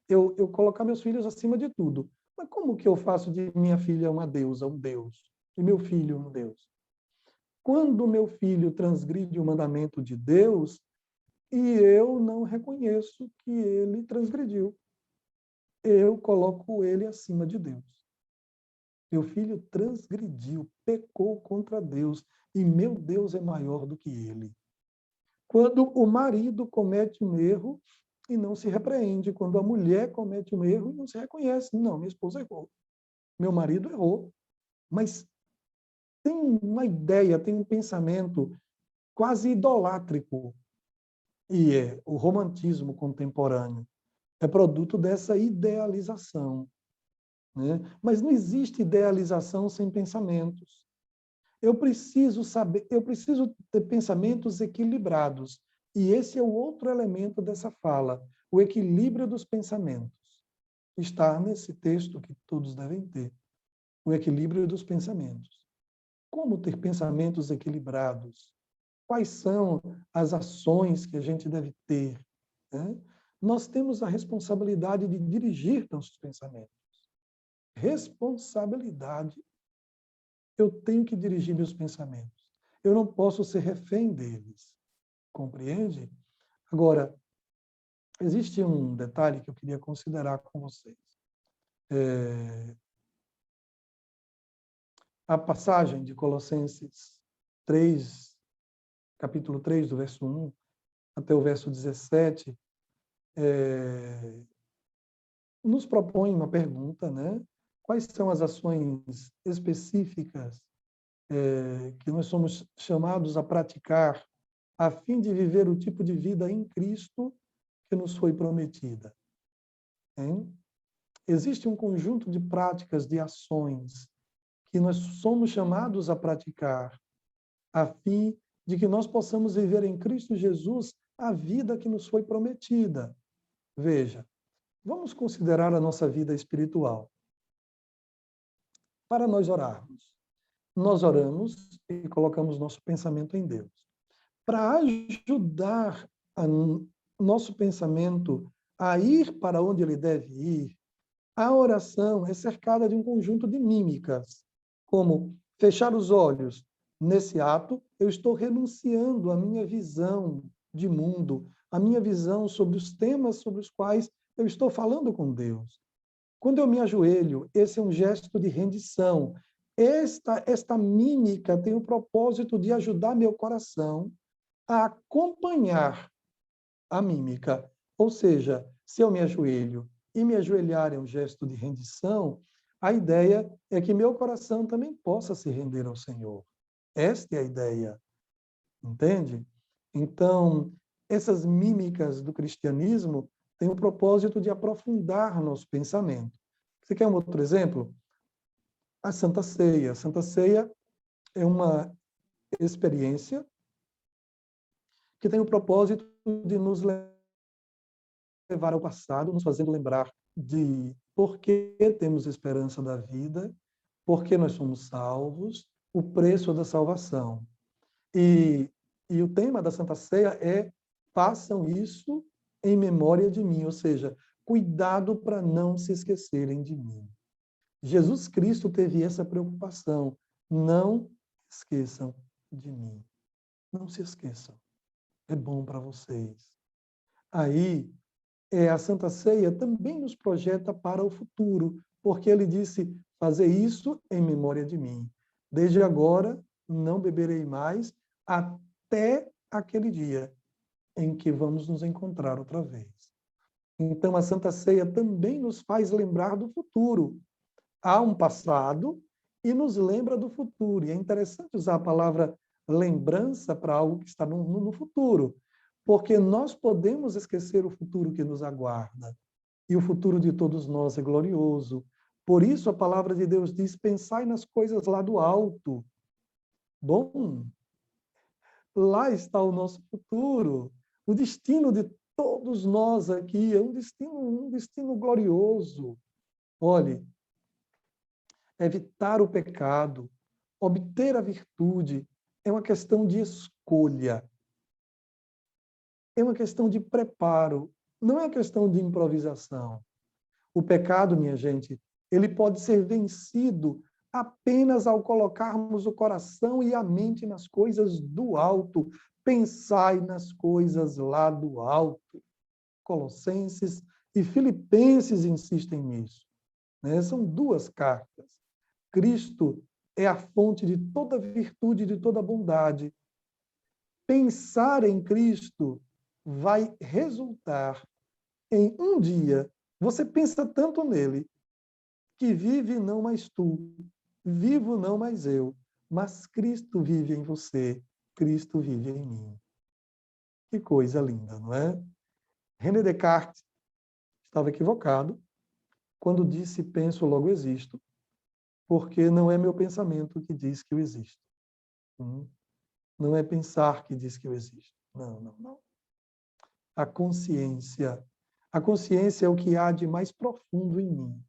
Eu colocar meus filhos acima de tudo. Mas como que eu faço de minha filha uma deusa, um Deus? E meu filho um Deus? Quando meu filho transgride o mandamento de Deus, e eu não reconheço que ele transgrediu, eu coloco ele acima de Deus. Meu filho transgrediu, pecou contra Deus, e meu Deus é maior do que ele. Quando o marido comete um erro e não se repreende, quando a mulher comete um erro e não se reconhece, não, minha esposa errou, meu marido errou, mas tem uma ideia, tem um pensamento quase idolátrico E o romantismo contemporâneo é produto dessa idealização, né? Mas não existe idealização sem pensamentos. Eu preciso ter pensamentos equilibrados. E esse é o outro elemento dessa fala, o equilíbrio dos pensamentos. Está nesse texto que todos devem ter, o equilíbrio dos pensamentos. Como ter pensamentos equilibrados? Quais são as ações que a gente deve ter, né? Nós temos a responsabilidade de dirigir nossos pensamentos. Responsabilidade. Eu tenho que dirigir meus pensamentos. Eu não posso ser refém deles. Compreende? Agora, existe um detalhe que eu queria considerar com vocês. A passagem de Colossenses 3, capítulo 3, do verso 1 até o verso 17, nos propõe uma pergunta, né? Quais são as ações específicas que nós somos chamados a praticar a fim de viver o tipo de vida em Cristo que nos foi prometida? Hein? Existe um conjunto de práticas, de ações que nós somos chamados a praticar a fim de que nós possamos viver em Cristo Jesus a vida que nos foi prometida. Veja, vamos considerar a nossa vida espiritual. Para nós orarmos, nós oramos e colocamos nosso pensamento em Deus. Para ajudar nosso pensamento a ir para onde ele deve ir, a oração é cercada de um conjunto de mímicas, como fechar os olhos. Nesse ato, eu estou renunciando à minha visão de mundo, à minha visão sobre os temas sobre os quais eu estou falando com Deus. Quando eu me ajoelho, esse é um gesto de rendição. Esta mímica tem o propósito de ajudar meu coração a acompanhar a mímica. Ou seja, se eu me ajoelho e me ajoelhar é um gesto de rendição, a ideia é que meu coração também possa se render ao Senhor. Esta é a ideia. Entende? Então, essas mímicas do cristianismo têm o propósito de aprofundar nosso pensamento. Você quer um outro exemplo? A Santa Ceia. A Santa Ceia é uma experiência que tem o propósito de nos levar ao passado, nos fazendo lembrar de por que temos esperança da vida, por que nós somos salvos, o preço da salvação. E o tema da Santa Ceia é façam isso em memória de mim, ou seja, cuidado para não se esquecerem de mim. Jesus Cristo teve essa preocupação. Não esqueçam de mim. Não se esqueçam. É bom para vocês. Aí, a Santa Ceia também nos projeta para o futuro, porque ele disse, fazer isso em memória de mim. Desde agora, não beberei mais, até aquele dia em que vamos nos encontrar outra vez. Então, a Santa Ceia também nos faz lembrar do futuro. Há um passado e nos lembra do futuro. E é interessante usar a palavra lembrança para algo que está no futuro, porque nós podemos esquecer o futuro que nos aguarda. E o futuro de todos nós é glorioso. Por isso, a palavra de Deus diz, pensai nas coisas lá do alto. Bom, lá está o nosso futuro. O destino de todos nós aqui é um destino glorioso. Olhe, evitar o pecado, obter a virtude, é uma questão de escolha. É uma questão de preparo, não é uma questão de improvisação. O pecado, minha gente, ele pode ser vencido apenas ao colocarmos o coração e a mente nas coisas do alto. Pensai nas coisas lá do alto. Colossenses e Filipenses insistem nisso, né? São duas cartas. Cristo é a fonte de toda virtude e de toda bondade. Pensar em Cristo vai resultar em um dia, você pensa tanto nele, que vive não mais tu, vivo não mais eu, mas Cristo vive em você, Cristo vive em mim. Que coisa linda, não é? René Descartes estava equivocado quando disse penso, logo existo, porque não é meu pensamento que diz que eu existo. Não é pensar que diz que eu existo. Não, não, não. A consciência. A consciência é o que há de mais profundo em mim.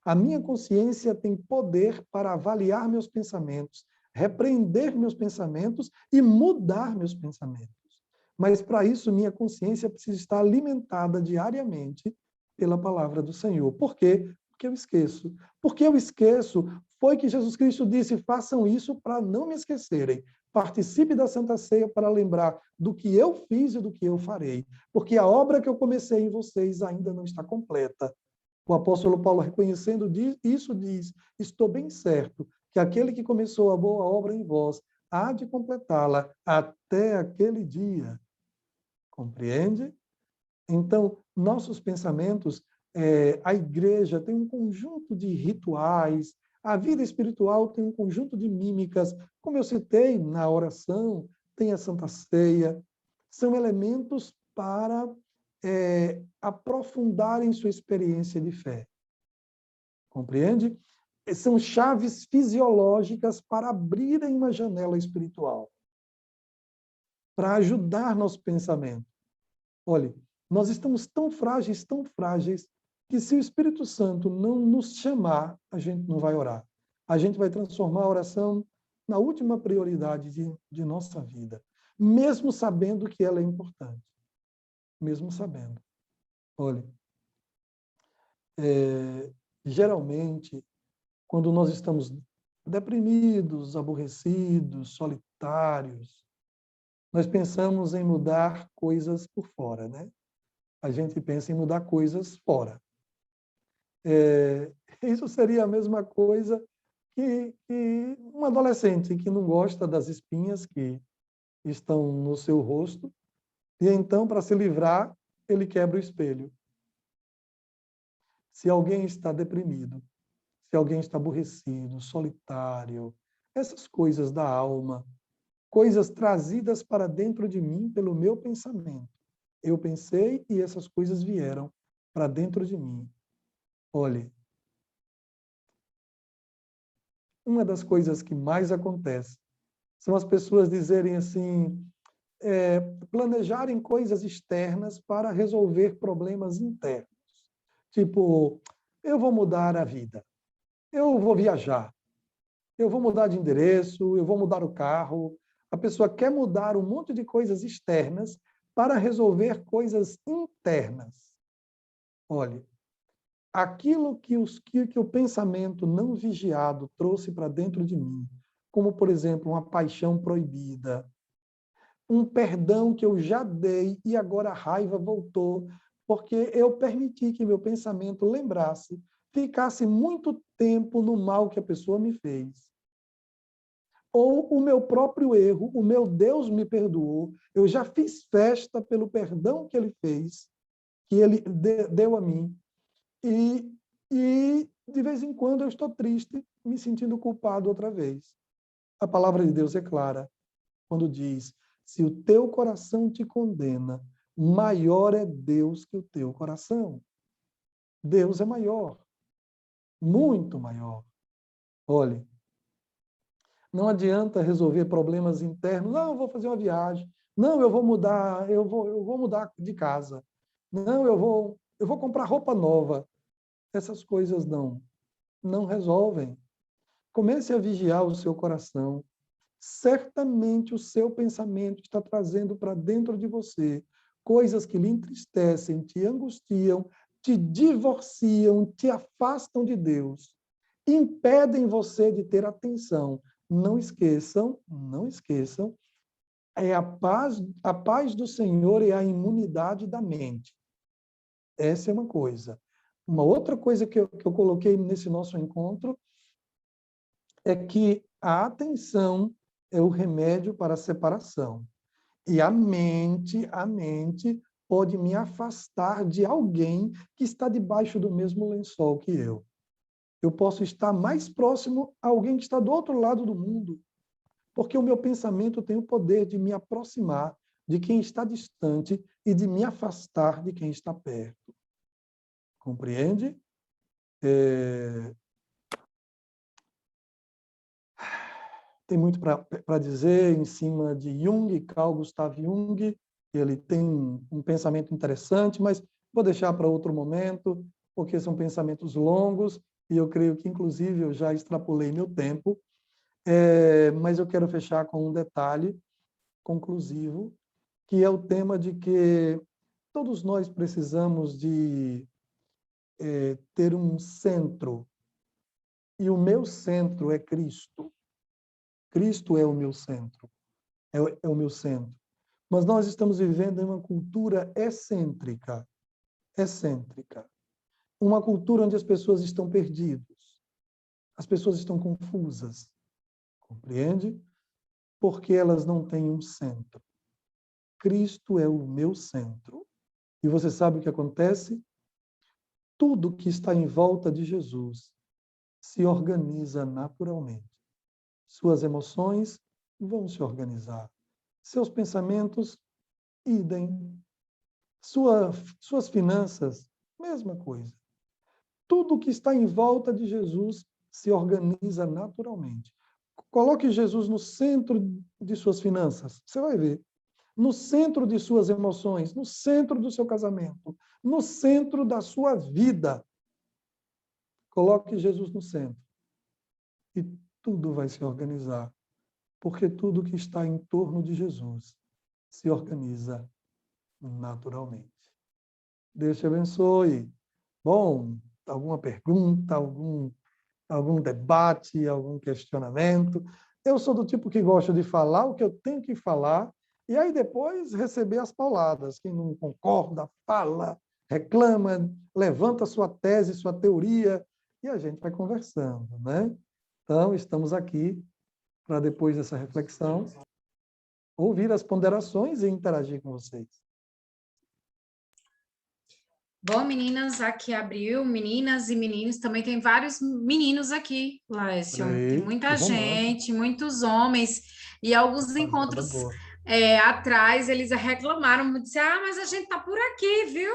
A minha consciência tem poder para avaliar meus pensamentos, repreender meus pensamentos e mudar meus pensamentos. Mas, para isso, minha consciência precisa estar alimentada diariamente pela palavra do Senhor. Por quê? Porque eu esqueço. Porque eu esqueço foi que Jesus Cristo disse, façam isso para não me esquecerem. Participe da Santa Ceia para lembrar do que eu fiz e do que eu farei. Porque a obra que eu comecei em vocês ainda não está completa. O apóstolo Paulo, reconhecendo isso, diz, estou bem certo que aquele que começou a boa obra em vós há de completá-la até aquele dia. Compreende? Então, nossos pensamentos, a igreja tem um conjunto de rituais, a vida espiritual tem um conjunto de mímicas, como eu citei na oração, tem a Santa Ceia, são elementos para aprofundarem sua experiência de fé. Compreende? São chaves fisiológicas para abrirem uma janela espiritual, para ajudar nosso pensamento. Olha, nós estamos tão frágeis, que se o Espírito Santo não nos chamar, a gente não vai orar. A gente vai transformar a oração na última prioridade de nossa vida, mesmo sabendo que ela é importante. Mesmo sabendo. Olha, geralmente, quando nós estamos deprimidos, aborrecidos, solitários, nós pensamos em mudar coisas por fora, né? A gente pensa em mudar coisas fora. Isso seria a mesma coisa que um adolescente que não gosta das espinhas que estão no seu rosto, e então, para se livrar, ele quebra o espelho. Se alguém está deprimido, se alguém está aborrecido, solitário, essas coisas da alma, coisas trazidas para dentro de mim pelo meu pensamento. Eu pensei e essas coisas vieram para dentro de mim. Olhe, uma das coisas que mais acontece são as pessoas dizerem assim, planejarem coisas externas para resolver problemas internos. Tipo, eu vou mudar a vida, eu vou viajar, eu vou mudar de endereço, eu vou mudar o carro. A pessoa quer mudar um monte de coisas externas para resolver coisas internas. Olha, aquilo que o pensamento não vigiado trouxe para dentro de mim, como, por exemplo, uma paixão proibida, um perdão que eu já dei e agora a raiva voltou, porque eu permiti que meu pensamento lembrasse, ficasse muito tempo no mal que a pessoa me fez. Ou o meu próprio erro, o meu Deus me perdoou, eu já fiz festa pelo perdão que ele fez, que ele deu a mim, e de vez em quando eu estou triste, me sentindo culpado outra vez. A palavra de Deus é clara, quando diz, se o teu coração te condena, maior é Deus que o teu coração. Deus é maior, muito maior. Olhe, não adianta resolver problemas internos. Não, eu vou fazer uma viagem. Não, eu vou mudar, eu vou mudar de casa. Não, eu vou comprar roupa nova. Essas coisas não resolvem. Comece a vigiar o seu coração. Certamente o seu pensamento está trazendo para dentro de você coisas que lhe entristecem, te angustiam, te divorciam, te afastam de Deus, impedem você de ter atenção. Não esqueçam, é a paz do Senhor e a imunidade da mente. Essa é uma coisa. Uma outra coisa que eu coloquei nesse nosso encontro é que a atenção é o remédio para a separação. E a mente pode me afastar de alguém que está debaixo do mesmo lençol que eu. Eu posso estar mais próximo a alguém que está do outro lado do mundo, porque o meu pensamento tem o poder de me aproximar de quem está distante e de me afastar de quem está perto. Compreende? Tem muito para dizer em cima de Jung, Carl Gustav Jung. Ele tem um pensamento interessante, mas vou deixar para outro momento, porque são pensamentos longos e eu creio que, inclusive, eu já extrapolei meu tempo. Mas eu quero fechar com um detalhe conclusivo, que é o tema de que todos nós precisamos de ter um centro, e o meu centro é Cristo. Cristo é o meu centro, é o meu centro. Mas nós estamos vivendo em uma cultura excêntrica, uma cultura onde as pessoas estão perdidas, as pessoas estão confusas, compreende? Porque elas não têm um centro. Cristo é o meu centro. E você sabe o que acontece? Tudo que está em volta de Jesus se organiza naturalmente. Suas emoções vão se organizar. Seus pensamentos, idem. Suas finanças, mesma coisa. Tudo que está em volta de Jesus se organiza naturalmente. Coloque Jesus no centro de suas finanças, você vai ver. No centro de suas emoções, no centro do seu casamento, no centro da sua vida. Coloque Jesus no centro. E tudo vai se organizar. Porque tudo que está em torno de Jesus se organiza naturalmente. Deus te abençoe. Bom, alguma pergunta, algum debate, algum questionamento? Eu sou do tipo que gosta de falar o que eu tenho que falar e aí depois receber as pauladas. Quem não concorda, fala, reclama, levanta sua tese, sua teoria e a gente vai conversando, né? Então, estamos aqui para, depois dessa reflexão, ouvir as ponderações e interagir com vocês. Bom, meninas, aqui abriu, meninas e meninos, também tem vários meninos aqui, Laércio. Tem Ei, que muita romântico. gente, muitos homens, e alguns Rapaziada encontros boa. atrás, eles reclamaram, disseram, mas a gente tá por aqui, viu?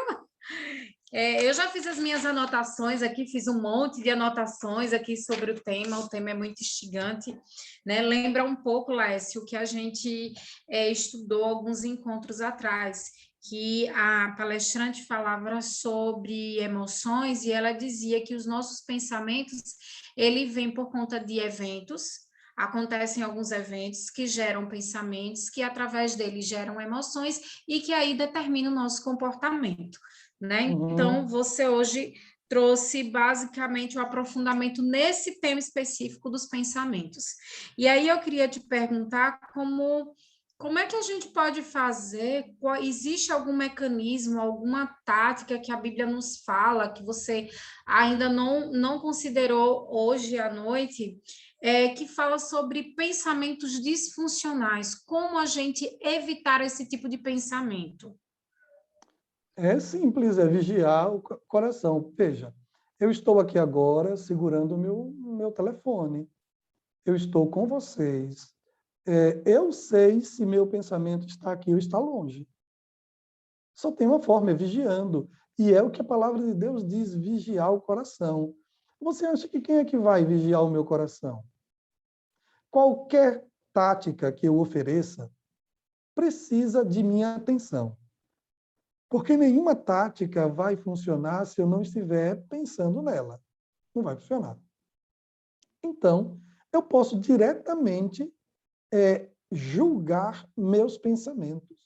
Eu já fiz as minhas anotações aqui, fiz um monte de anotações aqui sobre o tema é muito instigante, né? Lembra um pouco, Laércio, que a gente estudou alguns encontros atrás, que a palestrante falava sobre emoções e ela dizia que os nossos pensamentos, ele vem por conta de eventos, acontecem alguns eventos que geram pensamentos, que através deles geram emoções e que aí determinam o nosso comportamento, né? Então, você hoje trouxe basicamente o aprofundamento nesse tema específico dos pensamentos. E aí eu queria te perguntar como é que a gente pode fazer? Existe algum mecanismo, alguma tática que a Bíblia nos fala, que você ainda não considerou hoje à noite, que fala sobre pensamentos disfuncionais? Como a gente evitar esse tipo de pensamento? É simples, é vigiar o coração. Veja, eu estou aqui agora segurando o meu telefone. Eu estou com vocês. Eu sei se meu pensamento está aqui ou está longe. Só tem uma forma, é vigiando. E é o que a palavra de Deus diz, vigiar o coração. Você acha que quem é que vai vigiar o meu coração? Qualquer tática que eu ofereça precisa de minha atenção. Porque nenhuma tática vai funcionar se eu não estiver pensando nela. Não vai funcionar. Então, eu posso diretamente julgar meus pensamentos.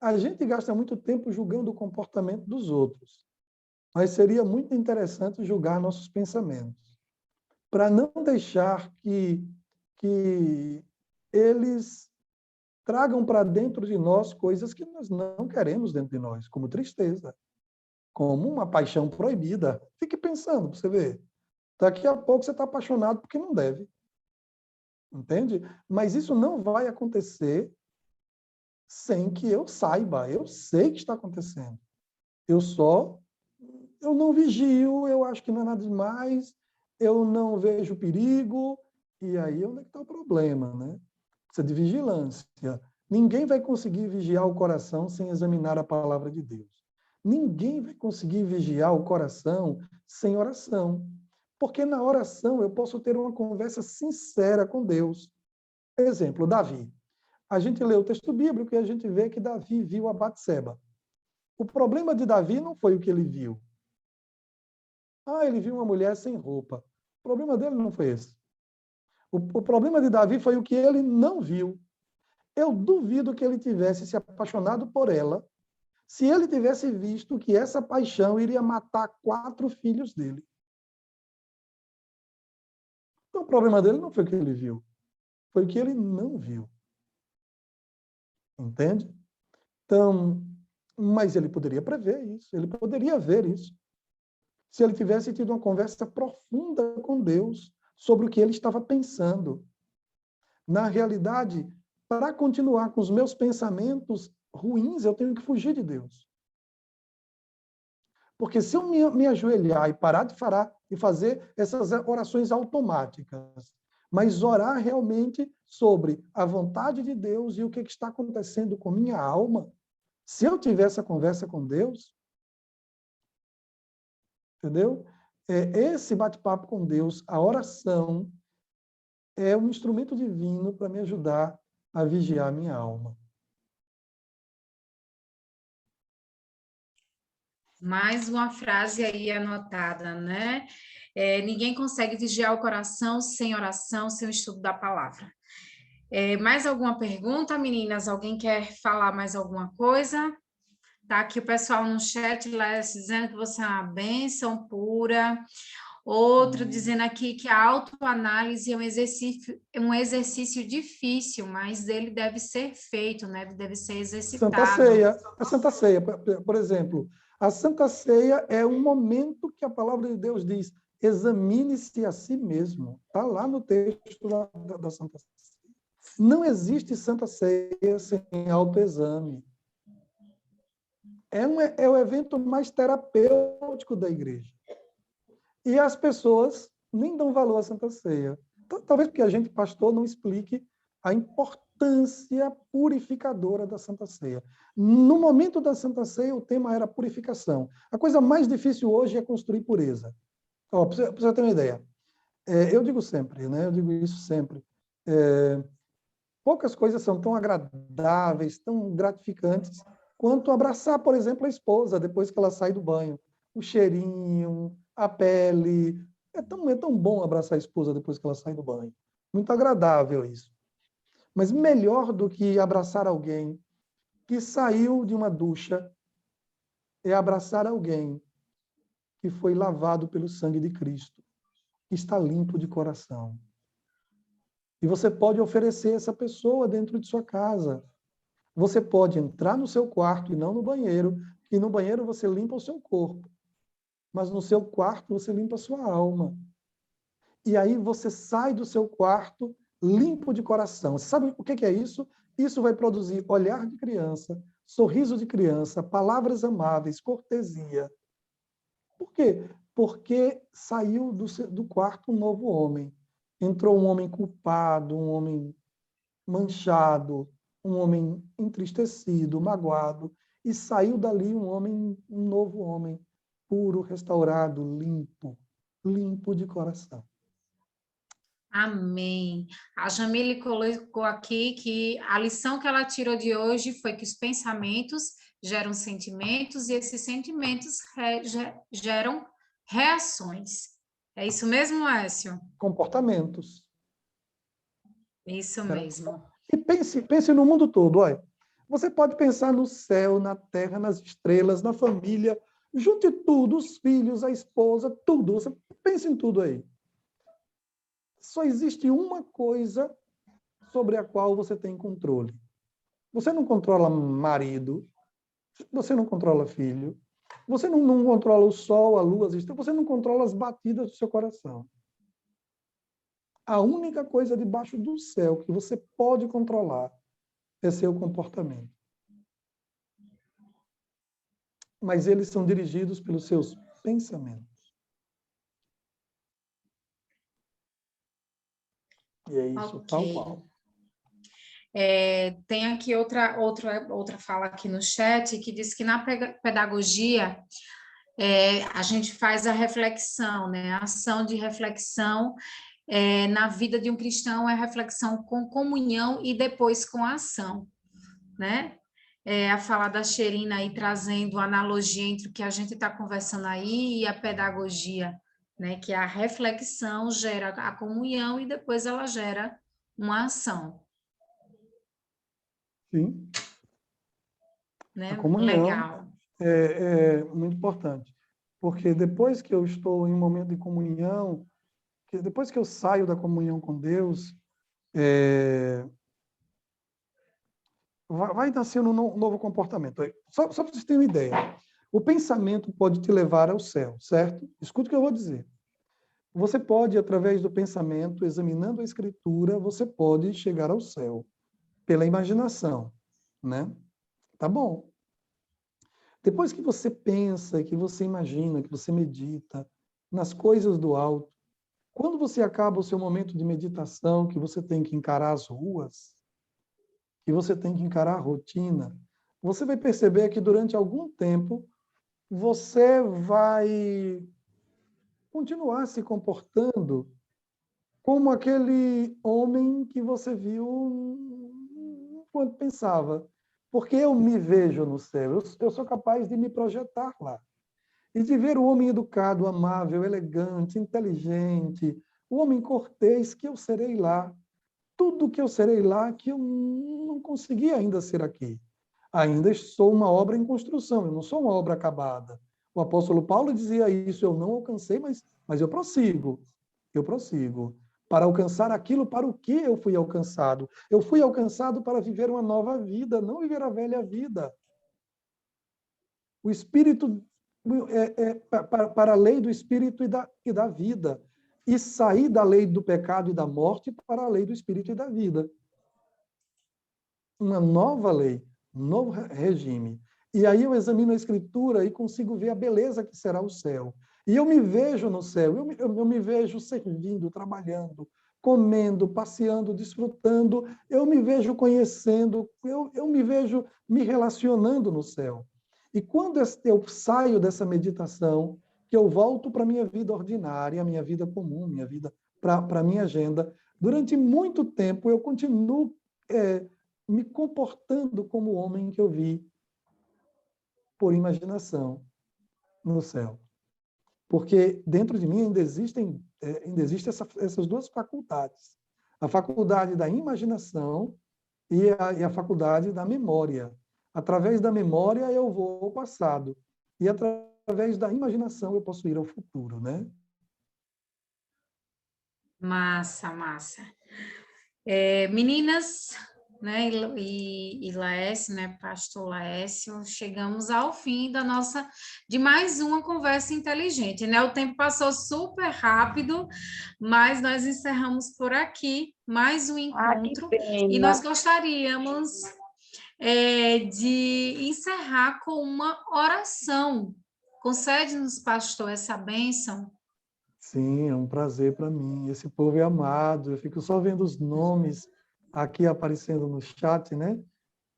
A gente gasta muito tempo julgando o comportamento dos outros, mas seria muito interessante julgar nossos pensamentos, para não deixar que eles tragam para dentro de nós coisas que nós não queremos dentro de nós, como tristeza, como uma paixão proibida. Fique pensando, para você ver. Daqui a pouco você está apaixonado porque não deve. Entende? Mas isso não vai acontecer sem que eu saiba. Eu sei que está acontecendo. Eu não vigio, eu acho que não é nada demais, eu não vejo perigo, e aí onde é que está o problema, né? Precisa de vigilância. Ninguém vai conseguir vigiar o coração sem examinar a palavra de Deus. Ninguém vai conseguir vigiar o coração sem oração. Porque na oração eu posso ter uma conversa sincera com Deus. Exemplo, Davi. A gente lê o texto bíblico e a gente vê que Davi viu a Batseba. O problema de Davi não foi o que ele viu. Ele viu uma mulher sem roupa. O problema dele não foi esse. O problema de Davi foi o que ele não viu. Eu duvido que ele tivesse se apaixonado por ela se ele tivesse visto que essa paixão iria matar 4 filhos dele. Então, o problema dele não foi o que ele viu, foi o que ele não viu. Entende? Então, mas ele poderia prever isso, ele poderia ver isso. Se ele tivesse tido uma conversa profunda com Deus sobre o que ele estava pensando. Na realidade, para continuar com os meus pensamentos ruins, eu tenho que fugir de Deus. Porque se eu me ajoelhar e parar de fazer essas orações automáticas, mas orar realmente sobre a vontade de Deus e o que está acontecendo com minha alma, se eu tiver essa conversa com Deus, entendeu? Esse bate-papo com Deus, a oração, é um instrumento divino para me ajudar a vigiar minha alma. Mais uma frase aí anotada, né? Ninguém consegue vigiar o coração sem oração, sem o estudo da palavra. Mais alguma pergunta, meninas? Alguém quer falar mais alguma coisa? Tá aqui o pessoal no chat lá dizendo que você é uma bênção pura. Outro dizendo aqui que a autoanálise é um exercício difícil, mas ele deve ser feito, né? Deve ser exercitado. A Santa Ceia, por exemplo, a Santa Ceia é um momento que a palavra de Deus diz: examine-se a si mesmo. Está lá no texto da Santa Ceia. Não existe Santa Ceia sem autoexame. É o evento mais terapêutico da igreja. E as pessoas nem dão valor à Santa Ceia. Talvez porque a gente, pastor, não explique a importância purificadora da Santa Ceia. No momento da Santa Ceia, o tema era purificação. A coisa mais difícil hoje é construir pureza. Para você ter uma ideia, eu digo sempre, né? Eu digo isso sempre. Poucas coisas são tão agradáveis, tão gratificantes, quanto abraçar, por exemplo, a esposa depois que ela sai do banho. O cheirinho, a pele. É tão bom abraçar a esposa depois que ela sai do banho. Muito agradável isso. Mas melhor do que abraçar alguém que saiu de uma ducha é abraçar alguém que foi lavado pelo sangue de Cristo, que está limpo de coração. E você pode oferecer essa pessoa dentro de sua casa. Você pode entrar no seu quarto e não no banheiro, e no banheiro você limpa o seu corpo. Mas no seu quarto você limpa a sua alma. E aí você sai do seu quarto limpo de coração. Você sabe o que é isso? Isso vai produzir olhar de criança, sorriso de criança, palavras amáveis, cortesia. Por quê? Porque saiu do quarto um novo homem. Entrou um homem culpado, um homem manchado, um homem entristecido, magoado, e saiu dali um novo homem, puro, restaurado, limpo de coração. Amém. A Jamile colocou aqui que a lição que ela tirou de hoje foi que os pensamentos geram sentimentos e esses sentimentos geram reações. É isso mesmo, Écio? Comportamentos. Isso mesmo. E pense no mundo todo. Olha. Você pode pensar no céu, na terra, nas estrelas, na família. Junte tudo, os filhos, a esposa, tudo. Você pense em tudo aí. Só existe uma coisa sobre a qual você tem controle. Você não controla marido, você não controla filho, você não controla o sol, a lua, as estrelas, você não controla as batidas do seu coração. A única coisa debaixo do céu que você pode controlar é seu comportamento. Mas eles são dirigidos pelos seus pensamentos. E é isso, tal qual. Tem aqui outra fala aqui no chat que diz que na pedagogia a gente faz a reflexão, né? A ação de reflexão na vida de um cristão é reflexão com comunhão e depois com ação, né? A fala da Sherina aí trazendo analogia entre o que a gente está conversando aí e a pedagogia, né? Que a reflexão gera a comunhão e depois ela gera uma ação. Sim. Né? A comunhão Legal. é muito importante, porque depois que eu estou em um momento de comunhão, depois que eu saio da comunhão com Deus, vai nascendo um novo comportamento. Só para vocês terem uma ideia, o pensamento pode te levar ao céu, certo? Escuta o que eu vou dizer. Você pode, através do pensamento, examinando a Escritura, você pode chegar ao céu, pela imaginação, né? Tá bom. Depois que você pensa, que você imagina, que você medita nas coisas do alto, quando você acaba o seu momento de meditação, que você tem que encarar as ruas, que você tem que encarar a rotina, você vai perceber que durante algum tempo você vai continuar se comportando como aquele homem que você viu quando pensava. Porque eu me vejo no céu, eu sou capaz de me projetar lá. E de ver o homem educado, amável, elegante, inteligente, o homem cortês, que eu serei lá. Tudo que eu serei lá, que eu não consegui ainda ser aqui. Ainda sou uma obra em construção, eu não sou uma obra acabada. O apóstolo Paulo dizia isso, eu não alcancei, mas eu prossigo. Eu prossigo. Para alcançar aquilo para o que eu fui alcançado. Eu fui alcançado para viver uma nova vida, não viver a velha vida. O Espírito para a lei do Espírito e da vida. E sair da lei do pecado e da morte para a lei do Espírito e da vida. Uma nova lei, um novo regime. E aí eu examino a Escritura e consigo ver a beleza que será o céu. E eu me vejo no céu, eu me vejo servindo, trabalhando, comendo, passeando, desfrutando, eu me vejo conhecendo, eu me vejo me relacionando no céu. E quando eu saio dessa meditação, que eu volto para a minha vida ordinária, minha vida comum, minha vida para a minha agenda, durante muito tempo eu continuo me comportando como o homem que eu vi por imaginação no céu. Porque dentro de mim ainda existem essas duas faculdades. A faculdade da imaginação e a faculdade da memória. Através da memória eu vou ao passado. E através da imaginação eu posso ir ao futuro, né? Massa, massa. Meninas, né, e Laércio, né, pastor Laércio, chegamos ao fim de mais uma conversa inteligente, né? O tempo passou super rápido, mas nós encerramos por aqui mais um Que encontro e pena. nós gostaríamos de encerrar com uma oração. Concede-nos, pastor, essa bênção. Sim, é um prazer para mim. Esse povo é amado. Eu fico só vendo os nomes aqui aparecendo no chat, né?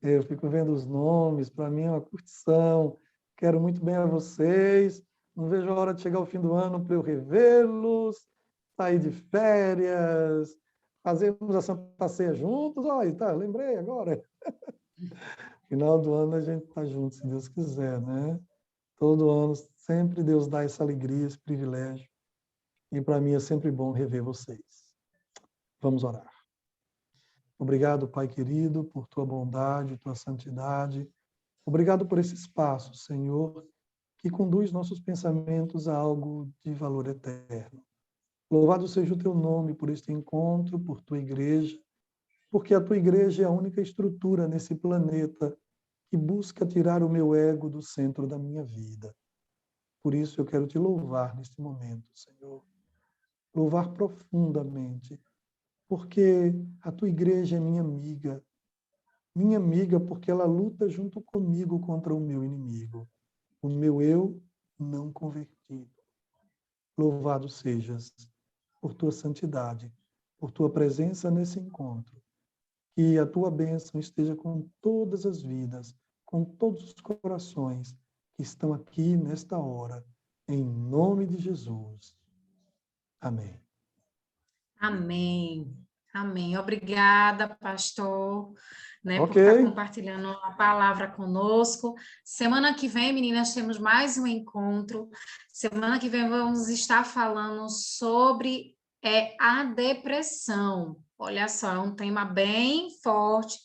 Eu fico vendo os nomes, para mim é uma curtição. Quero muito bem a vocês. Não vejo a hora de chegar o fim do ano para eu revê-los, sair de férias, fazermos a Santa Ceia juntos. Olha, tá, lembrei agora. Final do ano a gente está junto, se Deus quiser, né? Todo ano, sempre Deus dá essa alegria, esse privilégio. E para mim é sempre bom rever vocês. Vamos orar. Obrigado, Pai querido, por tua bondade, tua santidade. Obrigado por esse espaço, Senhor, que conduz nossos pensamentos a algo de valor eterno. Louvado seja o teu nome por este encontro, por tua igreja, porque a tua igreja é a única estrutura nesse planeta que busca tirar o meu ego do centro da minha vida. Por isso eu quero te louvar neste momento, Senhor. Louvar profundamente, porque a tua igreja é minha amiga porque ela luta junto comigo contra o meu inimigo, o meu eu não convertido. Louvado sejas por tua santidade, por tua presença nesse encontro. que a tua bênção esteja com todas as vidas, com todos os corações que estão aqui nesta hora, em nome de Jesus. Amém. Amém. Amém. Obrigada, pastor, né, por Ok. estar compartilhando a palavra conosco. Semana que vem, meninas, temos mais um encontro. Semana que vem vamos estar falando sobre a depressão. Olha só, é um tema bem forte.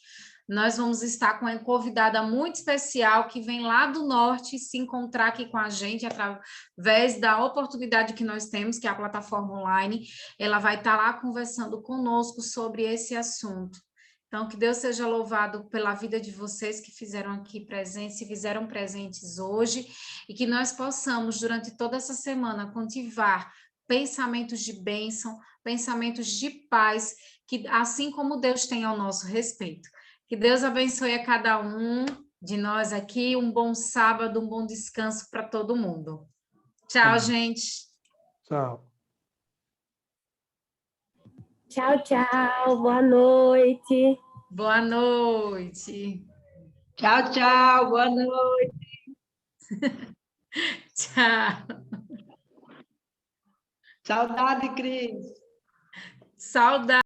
Nós vamos estar com uma convidada muito especial que vem lá do norte se encontrar aqui com a gente através da oportunidade que nós temos, que é a plataforma online. Ela vai estar lá conversando conosco sobre esse assunto. Então, que Deus seja louvado pela vida de vocês que fizeram aqui presentes, se fizeram presentes hoje, e que nós possamos, durante toda essa semana, cultivar pensamentos de bênção, pensamentos de paz, que assim como Deus tem ao nosso respeito. Que Deus abençoe a cada um de nós aqui, um bom sábado, um bom descanso para todo mundo. Tchau, Amém. gente. Tchau. Tchau, tchau. Boa noite. Boa noite. Tchau, tchau. Boa noite. Tchau. Saudade, Cris. Saudade.